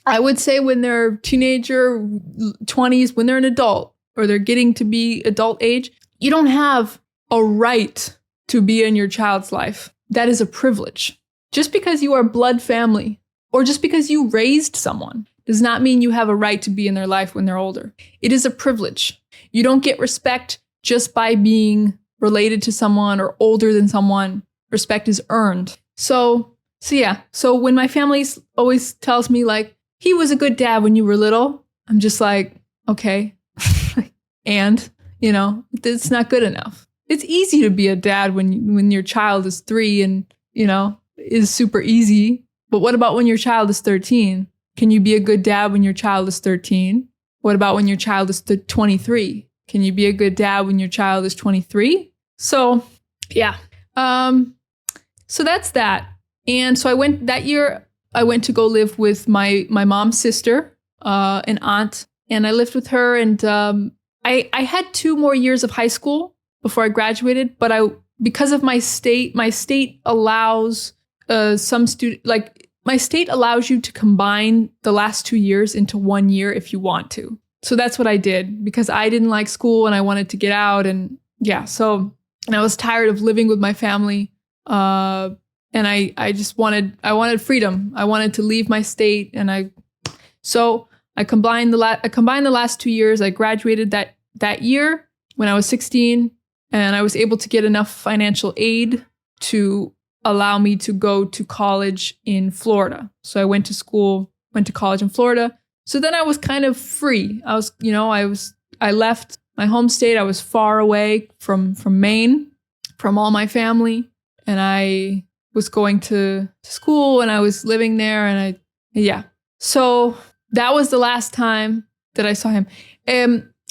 Speaker 1: I would say when they're teenager, 20s, when they're an adult or they're getting to be adult age, you don't have a right to be in your child's life. That is a privilege. Just because you are blood family or just because you raised someone does not mean you have a right to be in their life when they're older. It is a privilege. You don't get respect just by being related to someone or older than someone. Respect is earned. So yeah. So when my family always tells me like, he was a good dad when you were little, I'm just like, okay. And, you know, it's not good enough. It's easy to be a dad when your child is 3 and, you know, is super easy. But what about when your child is 13? Can you be a good dad when your child is 13? What about when your child is 23? Can you be a good dad when your child is 23? So, yeah. So that's that. And so that year I went to go live with my mom's sister, an aunt, and I lived with her and I had 2 more years of high school before I graduated, but because of my state allows my state allows you to combine the last 2 years into 1 year if you want to. So that's what I did because I didn't like school and I wanted to get out and I was tired of living with my family. And I just wanted freedom. I wanted to leave my state and I combined the last 2 years. I graduated that year when I was 16 and I was able to get enough financial aid to allow me to go to college in Florida. So I went to college in Florida. So then I was kind of free. I left my home state. I was far away from Maine, from all my family. And I was going to school and I was living there and So that was the last time that I saw him.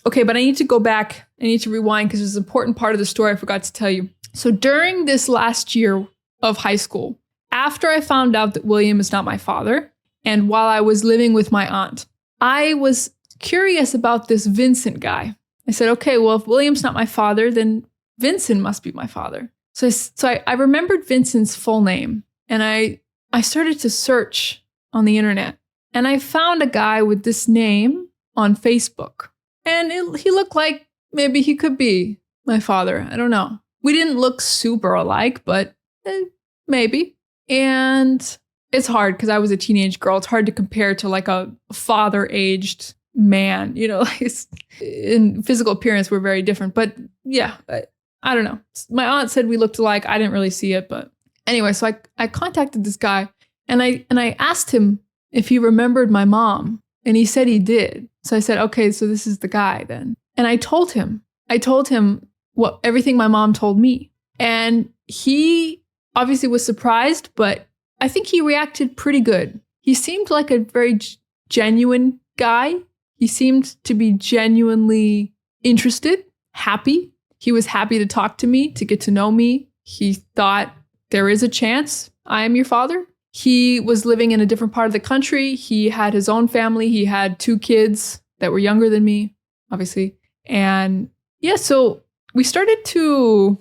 Speaker 1: Okay, but I need to go back. I need to rewind because there's an important part of the story I forgot to tell you. So during this last year of high school, after I found out that William is not my father, and while I was living with my aunt, I was curious about this Vincent guy. I said, okay, well, if William's not my father, then Vincent must be my father. So I remembered Vincent's full name, and I started to search on the internet, and I found a guy with this name on Facebook. And he looked like maybe he could be my father. I don't know. We didn't look super alike, but maybe. And it's hard because I was a teenage girl. It's hard to compare to like a father-aged man. In physical appearance, we're very different. But yeah, I don't know. My aunt said we looked alike. I didn't really see it. But anyway, so I contacted this guy and I asked him if he remembered my mom. And he said he did. So I said, okay, so this is the guy then. And I told him everything my mom told me. And he obviously was surprised, but I think he reacted pretty good. He seemed like a very genuine guy. He seemed to be genuinely interested, happy. He was happy to talk to me, to get to know me. He thought there is a chance I am your father. He was living in a different part of the country. He had his own family. He had 2 kids that were younger than me, obviously. And yeah, so we started to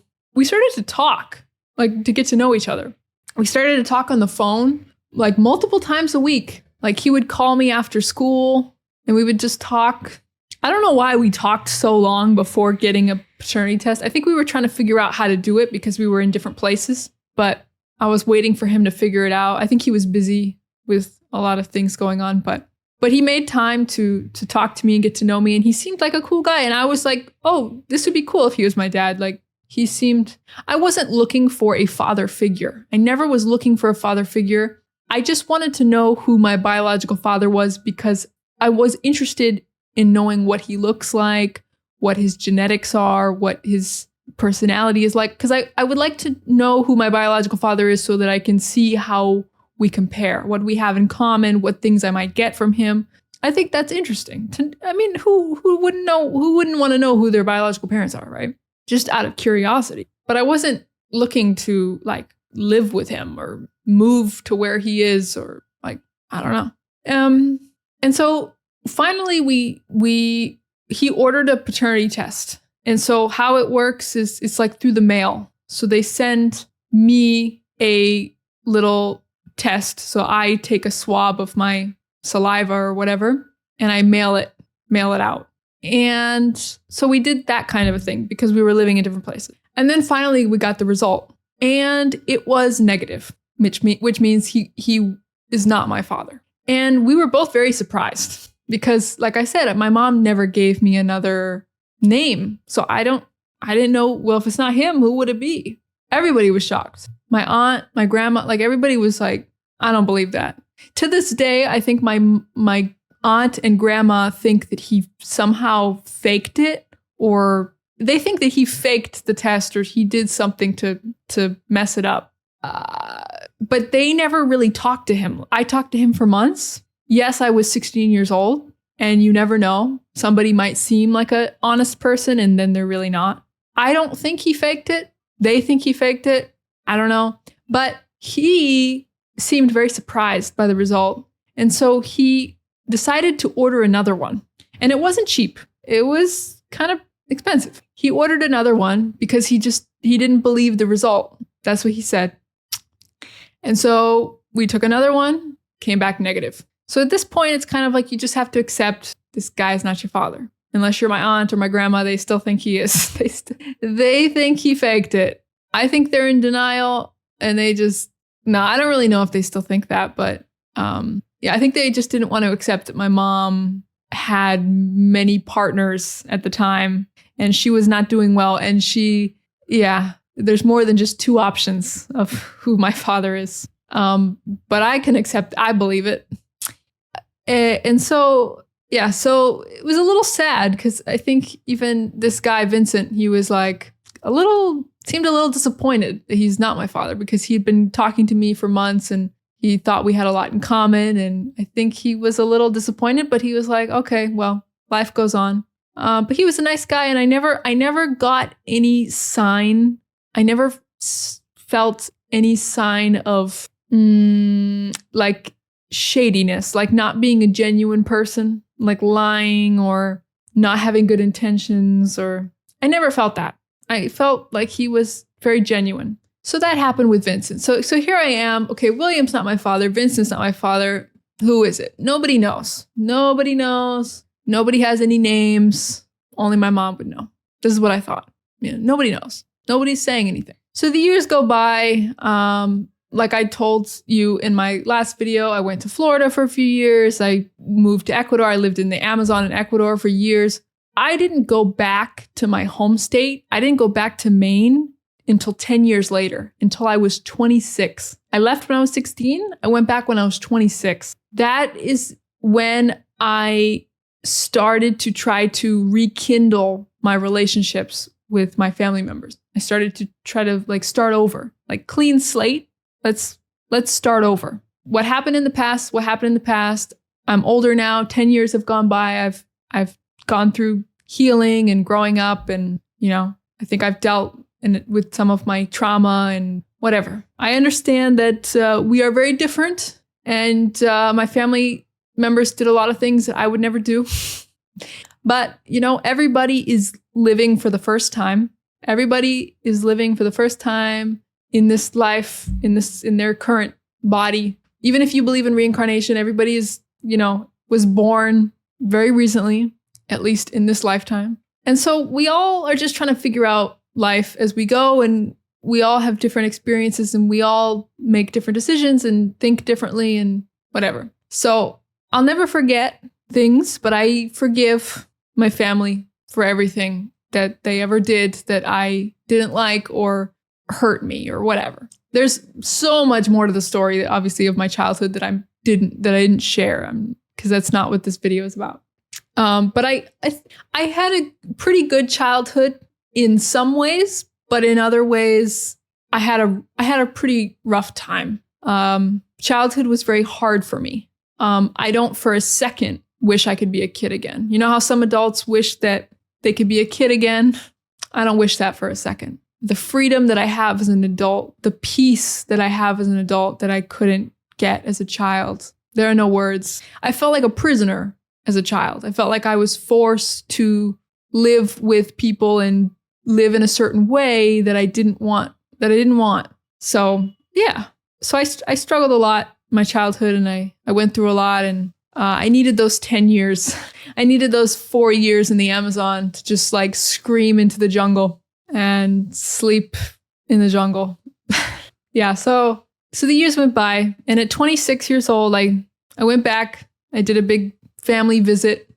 Speaker 1: talk, like to get to know each other. We started to talk on the phone like multiple times a week. Like he would call me after school and we would just talk. I don't know why we talked so long before getting a paternity test. I think we were trying to figure out how to do it because we were in different places, but I was waiting for him to figure it out. I think he was busy with a lot of things going on, but he made time to talk to me and get to know me. And he seemed like a cool guy. And I was like, oh, this would be cool if he was my dad. Like I wasn't looking for a father figure. I never was looking for a father figure. I just wanted to know who my biological father was because I was interested in knowing what he looks like, what his genetics are, what his personality is like, because I would like to know who my biological father is so that I can see how we compare, what we have in common, what things I might get from him. I think that's interesting. Who wouldn't know? Who wouldn't want to know who their biological parents are, right? Just out of curiosity. But I wasn't looking to like live with him or move to where he is or like, I don't know. And so finally he ordered a paternity test. And so how it works is it's like through the mail. So they send me a little test. So I take a swab of my saliva or whatever, and I mail it out. And so we did that kind of a thing because we were living in different places. And then finally we got the result and it was negative, which means he is not my father. And we were both very surprised because like I said, my mom never gave me another name. So I didn't know, well, if it's not him, who would it be? Everybody was shocked. My aunt, my grandma, like everybody was like, I don't believe that. To this day, I think my aunt and grandma think that he somehow faked it, or they think that he faked the test or he did something to mess it up. But they never really talked to him. I talked to him for months. Yes, I was 16 years old. And you never know. Somebody might seem like an honest person and then they're really not. I don't think he faked it. They think he faked it. I don't know. But he seemed very surprised by the result. And so he decided to order another one. And it wasn't cheap. It was kind of expensive. He ordered another one because he didn't believe the result. That's what he said. And so we took another one, came back negative. So at this point, it's kind of like you just have to accept this guy is not your father. Unless you're my aunt or my grandma, they still think he is. They think he faked it. I think they're in denial, and I don't really know if they still think that, but I think they just didn't want to accept that my mom had many partners at the time, and she was not doing well. And there's more than just two options of who my father is. But I believe it. So it was a little sad because I think even this guy, Vincent, he was like seemed a little disappointed that he's not my father because he'd been talking to me for months and he thought we had a lot in common. And I think he was a little disappointed, but he was like, okay, well, life goes on. But he was a nice guy. And I never got any sign. I never felt any sign of like shadiness, like not being a genuine person, like lying or not having good intentions, or I never felt that. I felt like he was very genuine. So that happened with Vincent. So here I am. Okay, William's not my father. Vincent's not my father. Who is it? Nobody knows. Nobody knows. Nobody has any names. Only my mom would know. This is what I thought. Nobody knows. Nobody's saying anything. So the years go by. Like I told you in my last video, I went to Florida for a few years. I moved to Ecuador. I lived in the Amazon in Ecuador for years. I didn't go back to my home state. I didn't go back to Maine until 10 years later, until I was 26. I left when I was 16. I went back when I was 26. That is when I started to try to rekindle my relationships with my family members. I started to try to start over, clean slate. Let's start over. What happened in the past? What happened in the past? I'm older now. 10 years have gone by. I've gone through healing and growing up, and I think I've dealt with some of my trauma and whatever. I understand that we are very different, and my family members did a lot of things that I would never do. But everybody is living for the first time. Everybody is living for the first time in this life, in their current body. Even if you believe in reincarnation, everybody is, was born very recently, at least in this lifetime. And so we all are just trying to figure out life as we go, and we all have different experiences, and we all make different decisions and think differently and whatever. So I'll never forget things, but I forgive my family for everything that they ever did that I didn't like or hurt me or whatever. There's so much more to the story, obviously, of my childhood that I didn't share, because that's not what this video is about. But I had a pretty good childhood in some ways, but in other ways, I had a pretty rough time. Childhood was very hard for me. I don't for a second wish I could be a kid again. You know how some adults wish that they could be a kid again? I don't wish that for a second. The freedom that I have as an adult, the peace that I have as an adult that I couldn't get as a child. There are no words. I felt like a prisoner as a child. I felt like I was forced to live with people and live in a certain way that I didn't want. So yeah. So I struggled a lot in my childhood, and I went through a lot, and I needed those 10 years. I needed those 4 years in the Amazon to just scream into the jungle and sleep in the jungle. Yeah, so the years went by, and at 26 years old, I went back. I did a big family visit,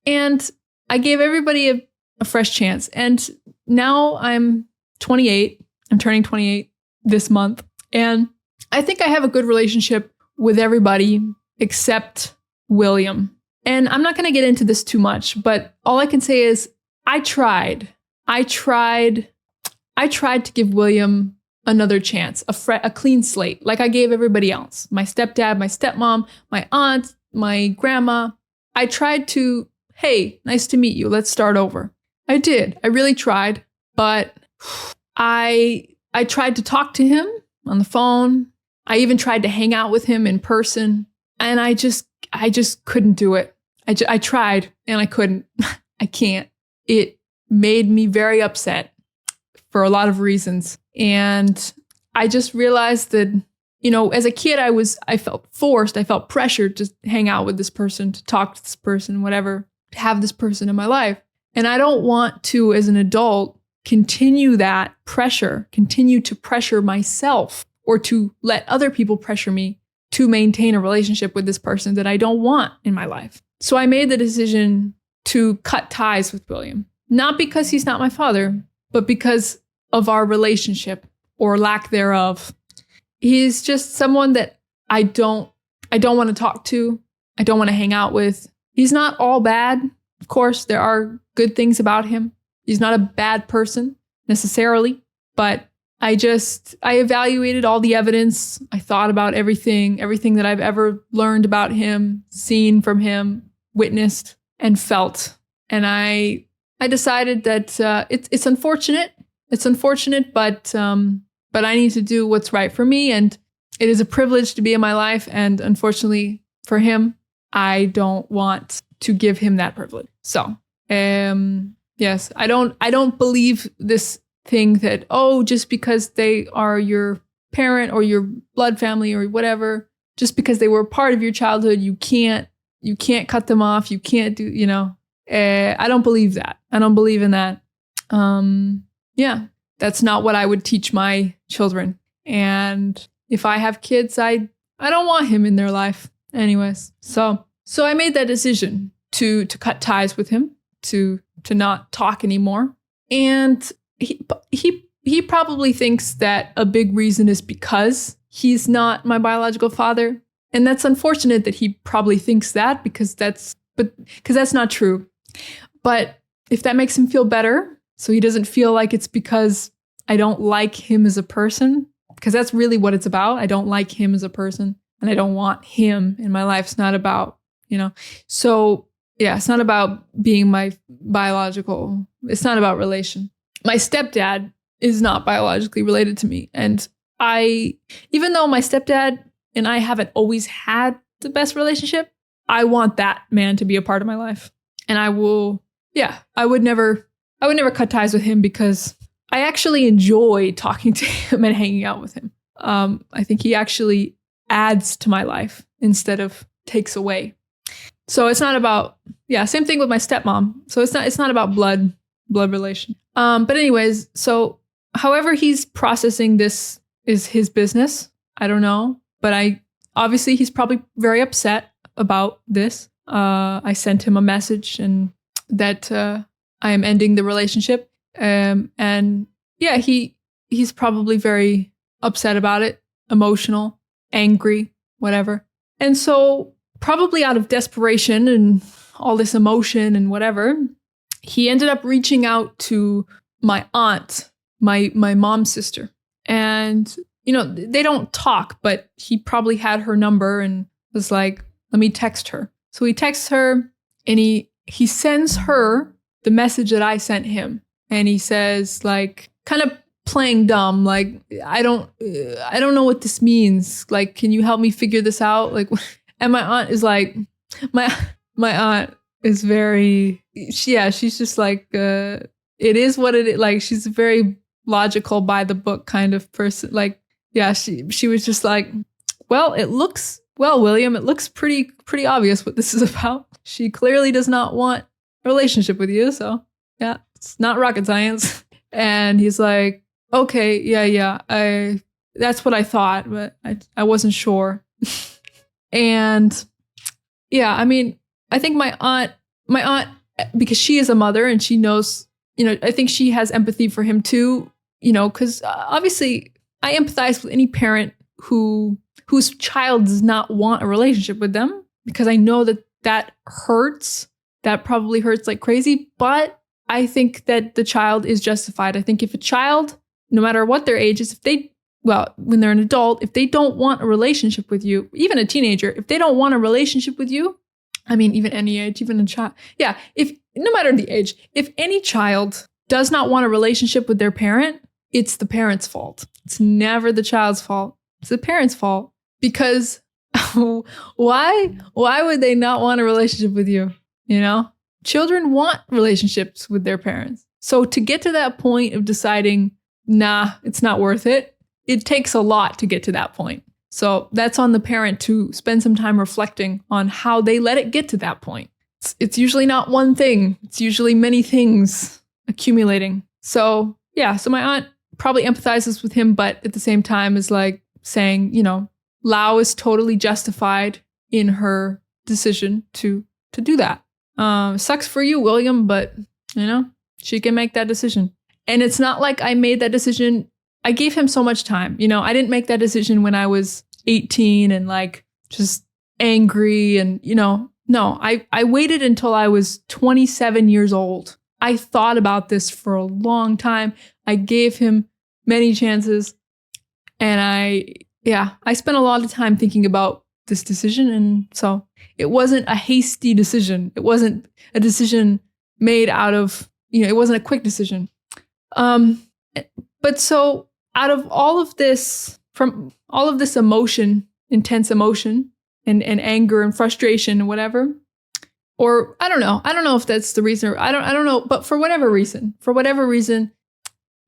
Speaker 1: and I gave everybody a fresh chance. And now I'm 28. I'm turning 28 this month. And I think I have a good relationship with everybody except William. And I'm not going to get into this too much, but all I can say is I tried to give William another chance, a clean slate, like I gave everybody else. My stepdad, my stepmom, my aunt, my grandma. I tried to, hey, nice to meet you. Let's start over. I did. I really tried. But I tried to talk to him on the phone. I even tried to hang out with him in person. And I just couldn't do it. I tried and I couldn't. I can't. made me very upset for a lot of reasons. And I just realized that, as a kid, I felt forced, I felt pressured to hang out with this person, to talk to this person, whatever, to have this person in my life. And I don't want to, as an adult, continue that pressure, continue to pressure myself or to let other people pressure me to maintain a relationship with this person that I don't want in my life. So I made the decision to cut ties with William, not because he's not my father, but because of our relationship or lack thereof. He's just someone that I don't want to talk to. I don't want to hang out with. He's not all bad. Of course, there are good things about him. He's not a bad person necessarily, but I evaluated all the evidence. I thought about everything that I've ever learned about him, seen from him, witnessed, and felt. And I decided that it's unfortunate. It's unfortunate, but I need to do what's right for me. And it is a privilege to be in my life. And unfortunately for him, I don't want to give him that privilege. So, yes, I don't believe this thing that, just because they are your parent or your blood family or whatever, just because they were part of your childhood, you can't cut them off. You can't do, I don't believe that. I don't believe in that. Yeah, that's not what I would teach my children. And if I have kids, I don't want him in their life anyways. So I made that decision to cut ties with him, to not talk anymore. And he probably thinks that a big reason is because he's not my biological father. And that's unfortunate that he probably thinks that because that's not true. But if that makes him feel better, so he doesn't feel like it's because I don't like him as a person, because that's really what it's about. I don't like him as a person and I don't want him in my life. It's not about, so yeah, it's not about being my biological, it's not about relation. My stepdad is not biologically related to me. And even though my stepdad and I haven't always had the best relationship, I want that man to be a part of my life. And I would never cut ties with him because I actually enjoy talking to him and hanging out with him. I think he actually adds to my life instead of takes away. So it's not about, same thing with my stepmom. So it's not about blood relation. But anyways, so however he's processing this is his business. I don't know, but obviously he's probably very upset about this. I sent him a message and that I am ending the relationship. And yeah, he's probably very upset about it, emotional, angry, whatever. And so probably out of desperation and all this emotion and whatever, he ended up reaching out to my aunt, my mom's sister. And, they don't talk, but he probably had her number and was like, let me text her. So he texts her and he sends her the message that I sent him. And he says, like, kind of playing dumb, like, I don't know what this means. Like, can you help me figure this out? Like, and my aunt is like, my aunt is very, she's just like, it is what it is. Like, she's a very logical by the book kind of person. Like, yeah, she was just like, well, William, it looks pretty obvious what this is about. She clearly does not want a relationship with you. So yeah, it's not rocket science. And he's like, okay, yeah, that's what I thought, but I wasn't sure. And yeah, I mean, I think my aunt, because she is a mother and she knows, I think she has empathy for him too, because obviously I empathize with any parent whose child does not want a relationship with them, because I know that hurts. That probably hurts like crazy, but I think that the child is justified. I think if a child, no matter what their age is, when they're an adult, if they don't want a relationship with you, even a teenager, if they don't want a relationship with you, I mean, even any age, even a child. Yeah, no matter the age, if any child does not want a relationship with their parent, it's the parent's fault. It's never the child's fault. It's the parent's fault. Because why would they not want a relationship with you? Children want relationships with their parents. So to get to that point of deciding, nah, it's not worth it, it takes a lot to get to that point. So that's on the parent to spend some time reflecting on how they let it get to that point. It's usually not one thing. It's usually many things accumulating. So yeah, so my aunt probably empathizes with him, but at the same time is like saying, Lau is totally justified in her decision to do that. Sucks for you, William, but she can make that decision. And it's not like I made that decision. I gave him so much time. I didn't make that decision when I was 18 and like just angry and, no, I waited until I was 27 years old. I thought about this for a long time. I gave him many chances. And I spent a lot of time thinking about this decision. And so it wasn't a hasty decision. It wasn't a decision made out of, it wasn't a quick decision. But so out of all of this, from all of this emotion, intense emotion and anger and frustration and whatever, or I don't know if that's the reason, or I don't know, but for whatever reason,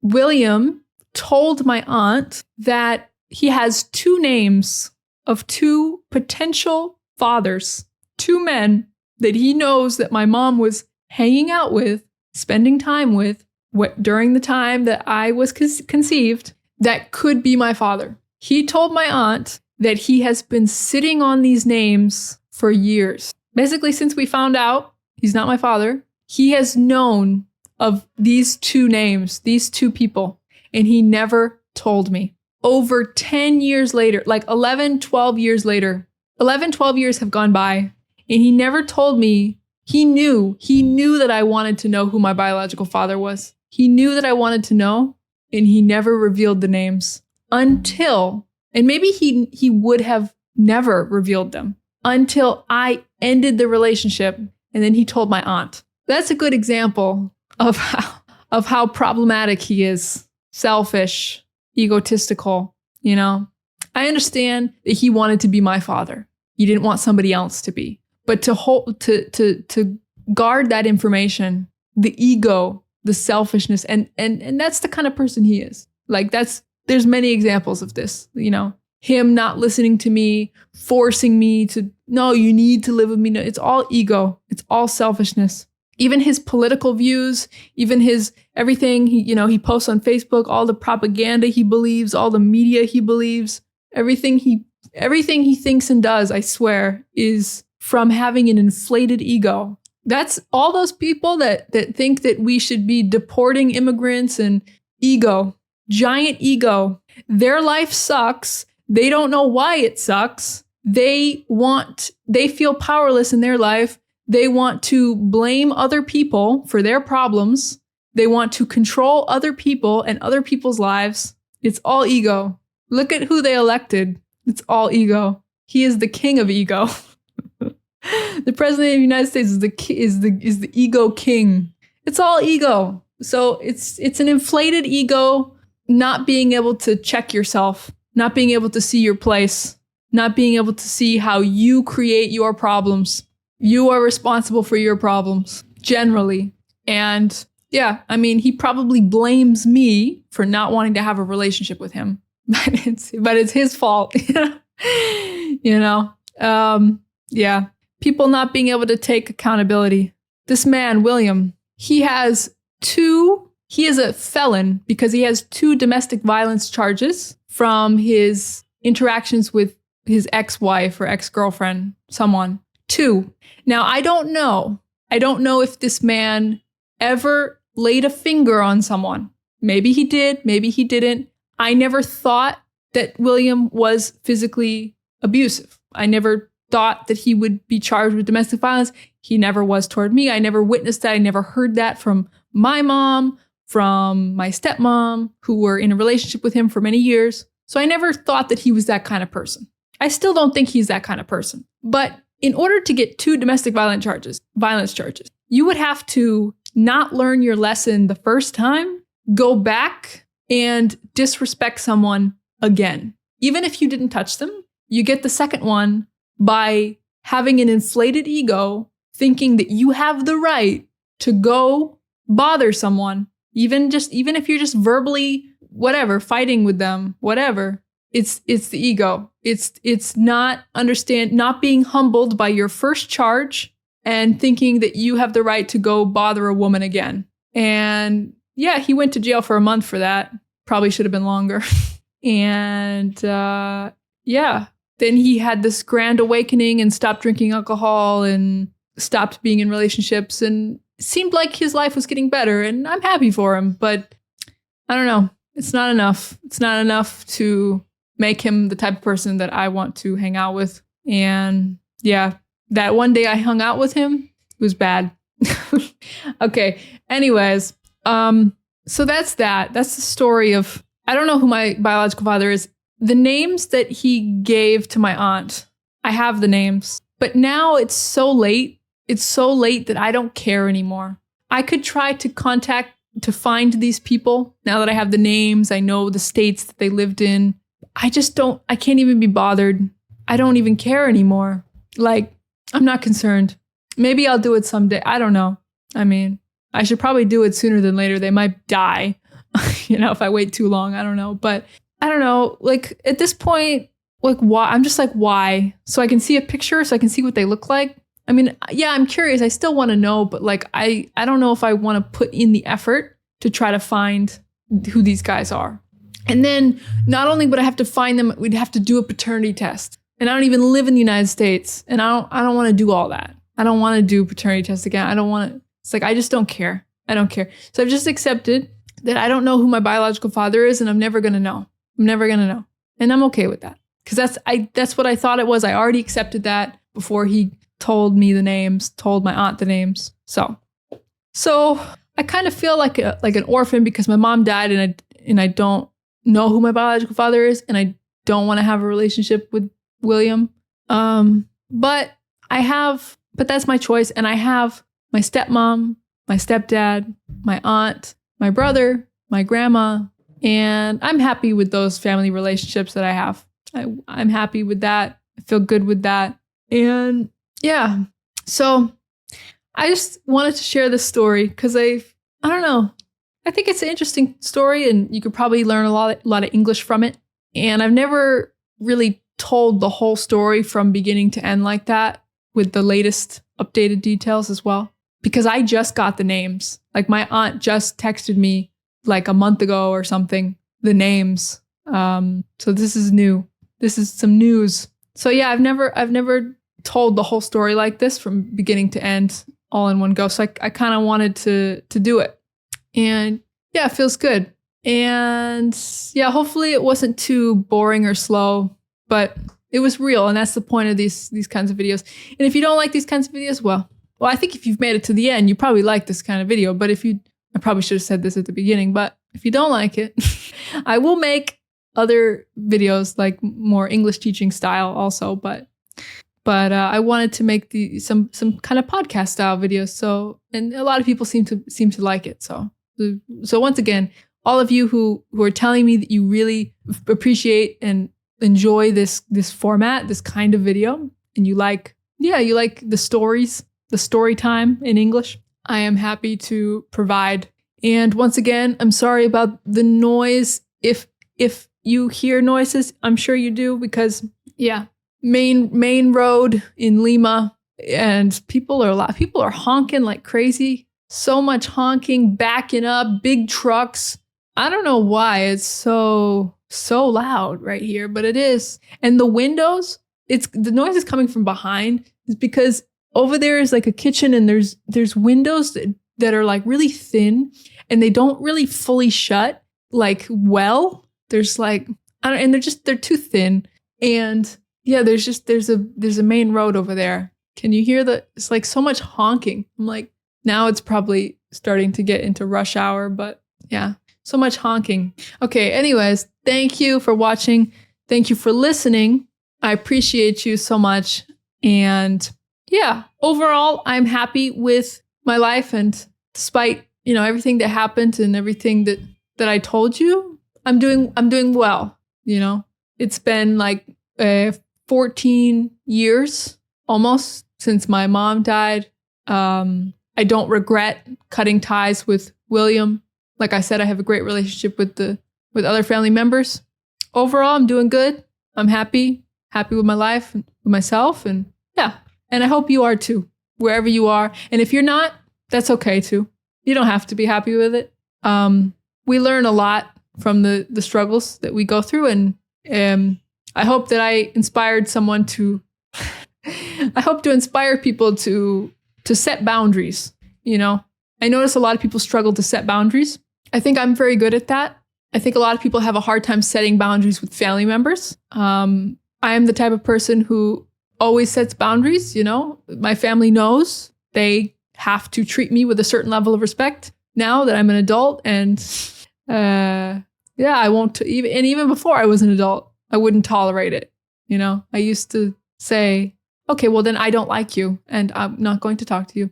Speaker 1: William told my aunt that he has two names of two potential fathers, two men that he knows that my mom was hanging out with, spending time with during the time that I was conceived, that could be my father. He told my aunt that he has been sitting on these names for years. Basically, since we found out he's not my father, he has known of these two names, these two people, and he never told me. Over 10 years later, like 11, 12 years later, 11, 12 years have gone by, and he never told me. He knew that I wanted to know who my biological father was. He knew that I wanted to know, and he never revealed the names until, and maybe he would have never revealed them until I ended the relationship, and then he told my aunt. That's a good example of how problematic he is. Selfish, egotistical, I understand that he wanted to be my father. He didn't want somebody else to be. But to guard that information, the ego, the selfishness, and that's the kind of person he is. Like there's many examples of this, him not listening to me, forcing me to, no, you need to live with me. No, it's all ego. It's all selfishness. Even his political views, even his everything, he posts on Facebook, all the propaganda he believes, all the media he believes, everything he thinks and does, I swear, is from having an inflated ego. That's all those people that think that we should be deporting immigrants and ego, giant ego. Their life sucks. They don't know why it sucks. They feel powerless in their life. They want to blame other people for their problems. They want to control other people and other people's lives. It's all ego. Look at who they elected. It's all ego. He is the king of ego. The president of the United States is the ego king. It's all ego. So it's an inflated ego, not being able to check yourself, not being able to see your place, not being able to see how you create your problems. You are responsible for your problems, generally. And yeah, he probably blames me for not wanting to have a relationship with him, but it's his fault. Yeah. People not being able to take accountability. This man, William, he is a felon because he has 2 domestic violence charges from his interactions with his ex-wife or ex-girlfriend, someone. 2. Now, I don't know if this man ever laid a finger on someone. Maybe he did, maybe he didn't. I never thought that William was physically abusive. I never thought that he would be charged with domestic violence. He never was toward me. I never witnessed that. I never heard that from my mom, from my stepmom, who were in a relationship with him for many years. So I never thought that he was that kind of person. I still don't think he's that kind of person. But in order to get 2 domestic violence charges, you would have to not learn your lesson the first time, go back and disrespect someone again. Even if you didn't touch them, you get the second one by having an inflated ego, thinking that you have the right to go bother someone, even if you're just verbally whatever, fighting with them, whatever, it's the ego. It's not being humbled by your first charge and thinking that you have the right to go bother a woman again. And yeah, he went to jail for a month for that. Probably should have been longer. And yeah, then he had this grand awakening and stopped drinking alcohol and stopped being in relationships, and seemed like his life was getting better, and I'm happy for him. But I don't know. It's not enough. It's not enough to make him the type of person that I want to hang out with. And yeah, that one day I hung out with him, it was bad. Okay. Anyways, so that's that. That's the story of, I don't know who my biological father is. The names that he gave to my aunt, I have the names, but now it's so late. It's so late that I don't care anymore. I could try to find these people now that I have the names. I know the states that they lived in. I can't even be bothered. I don't even care anymore. Like, I'm not concerned. Maybe I'll do it someday. I don't know. I mean, I should probably do it sooner than later. They might die, if I wait too long. I don't know. But I don't know. Like, at this point, like, why? I'm just like, why? So I can see a picture, so I can see what they look like. I mean, yeah, I'm curious. I still want to know, but like, I don't know if I want to put in the effort to try to find who these guys are. And then not only would I have to find them, we'd have to do a paternity test. And I don't even live in the United States. And I don't want to do all that. I don't want to do paternity tests again. I don't want to. It's like, I just don't care. I don't care. So I've just accepted that I don't know who my biological father is, and I'm never going to know. I'm never going to know. And I'm okay with that. Because that's what I thought it was. I already accepted that before he told me the names, told my aunt the names. So I kind of feel like an orphan because my mom died, and I don't know who my biological father is, and I don't want to have a relationship with William. But that's my choice, and I have my stepmom, my stepdad, my aunt, my brother, my grandma, and I'm happy with those family relationships that I have. I'm happy with that. I feel good with that. And yeah, so I just wanted to share this story because I don't know. I think it's an interesting story, and you could probably learn a lot of English from it. And I've never really told the whole story from beginning to end like that with the latest updated details as well, because I just got the names. Like, my aunt just texted me like a month ago or something, the names. So this is new. This is some news. So yeah, I've never told the whole story like this from beginning to end all in one go. So I kind of wanted to do it. And yeah, it feels good. And yeah, hopefully it wasn't too boring or slow, but it was real. And that's the point of these kinds of videos. And if you don't like these kinds of videos, well, I think if you've made it to the end, you probably like this kind of video. But I probably should have said this at the beginning, but if you don't like it, I will make other videos like more English teaching style also. But I wanted to make some kind of podcast style videos. So, and a lot of people seem to like it. So once again, all of you who are telling me that you really appreciate and enjoy this format, this kind of video, and you like the stories, the story time in English, I am happy to provide. And once again, I'm sorry about the noise. If you hear noises, I'm sure you do, because yeah, main road in Lima, and people are honking like crazy. So much honking, backing up, big trucks. I don't know why it's so loud right here, but it is. And the windows, the noise is coming from behind. It's because over there is like a kitchen, and there's windows that are like really thin, and they don't really fully shut like well. There's like, and they're too thin. And yeah, there's a main road over there. Can you hear it's like so much honking. I'm like, now it's probably starting to get into rush hour, but yeah, so much honking. Okay, anyways, thank you for watching. Thank you for listening. I appreciate you so much. And yeah, overall, I'm happy with my life. And despite, everything that happened and everything that I told you, I'm doing well. It's been like 14 years almost since my mom died. I don't regret cutting ties with William. Like I said, I have a great relationship with other family members. Overall, I'm doing good. I'm happy with my life, and with myself, and yeah. And I hope you are too, wherever you are. And if you're not, that's okay too. You don't have to be happy with it. We learn a lot from the struggles that we go through, and I hope that I inspired someone to. I hope to inspire people to set boundaries. You know, I notice a lot of people struggle to set boundaries. I think I'm very good at that. I think a lot of people have a hard time setting boundaries with family members. I am the type of person who always sets boundaries. You know, my family knows they have to treat me with a certain level of respect now that I'm an adult. And yeah, I won't even before I was an adult, I wouldn't tolerate it. You know, I used to say, okay, well then I don't like you and I'm not going to talk to you.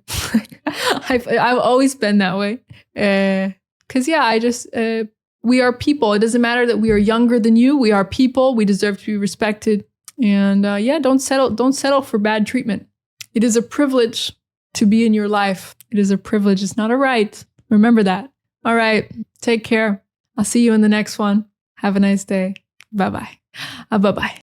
Speaker 1: I've always been that way. Cause yeah, we are people. It doesn't matter that we are younger than you. We are people. We deserve to be respected. And yeah, don't settle for bad treatment. It is a privilege to be in your life. It is a privilege. It's not a right. Remember that. All right. Take care. I'll see you in the next one. Have a nice day. Bye-bye. Bye-bye.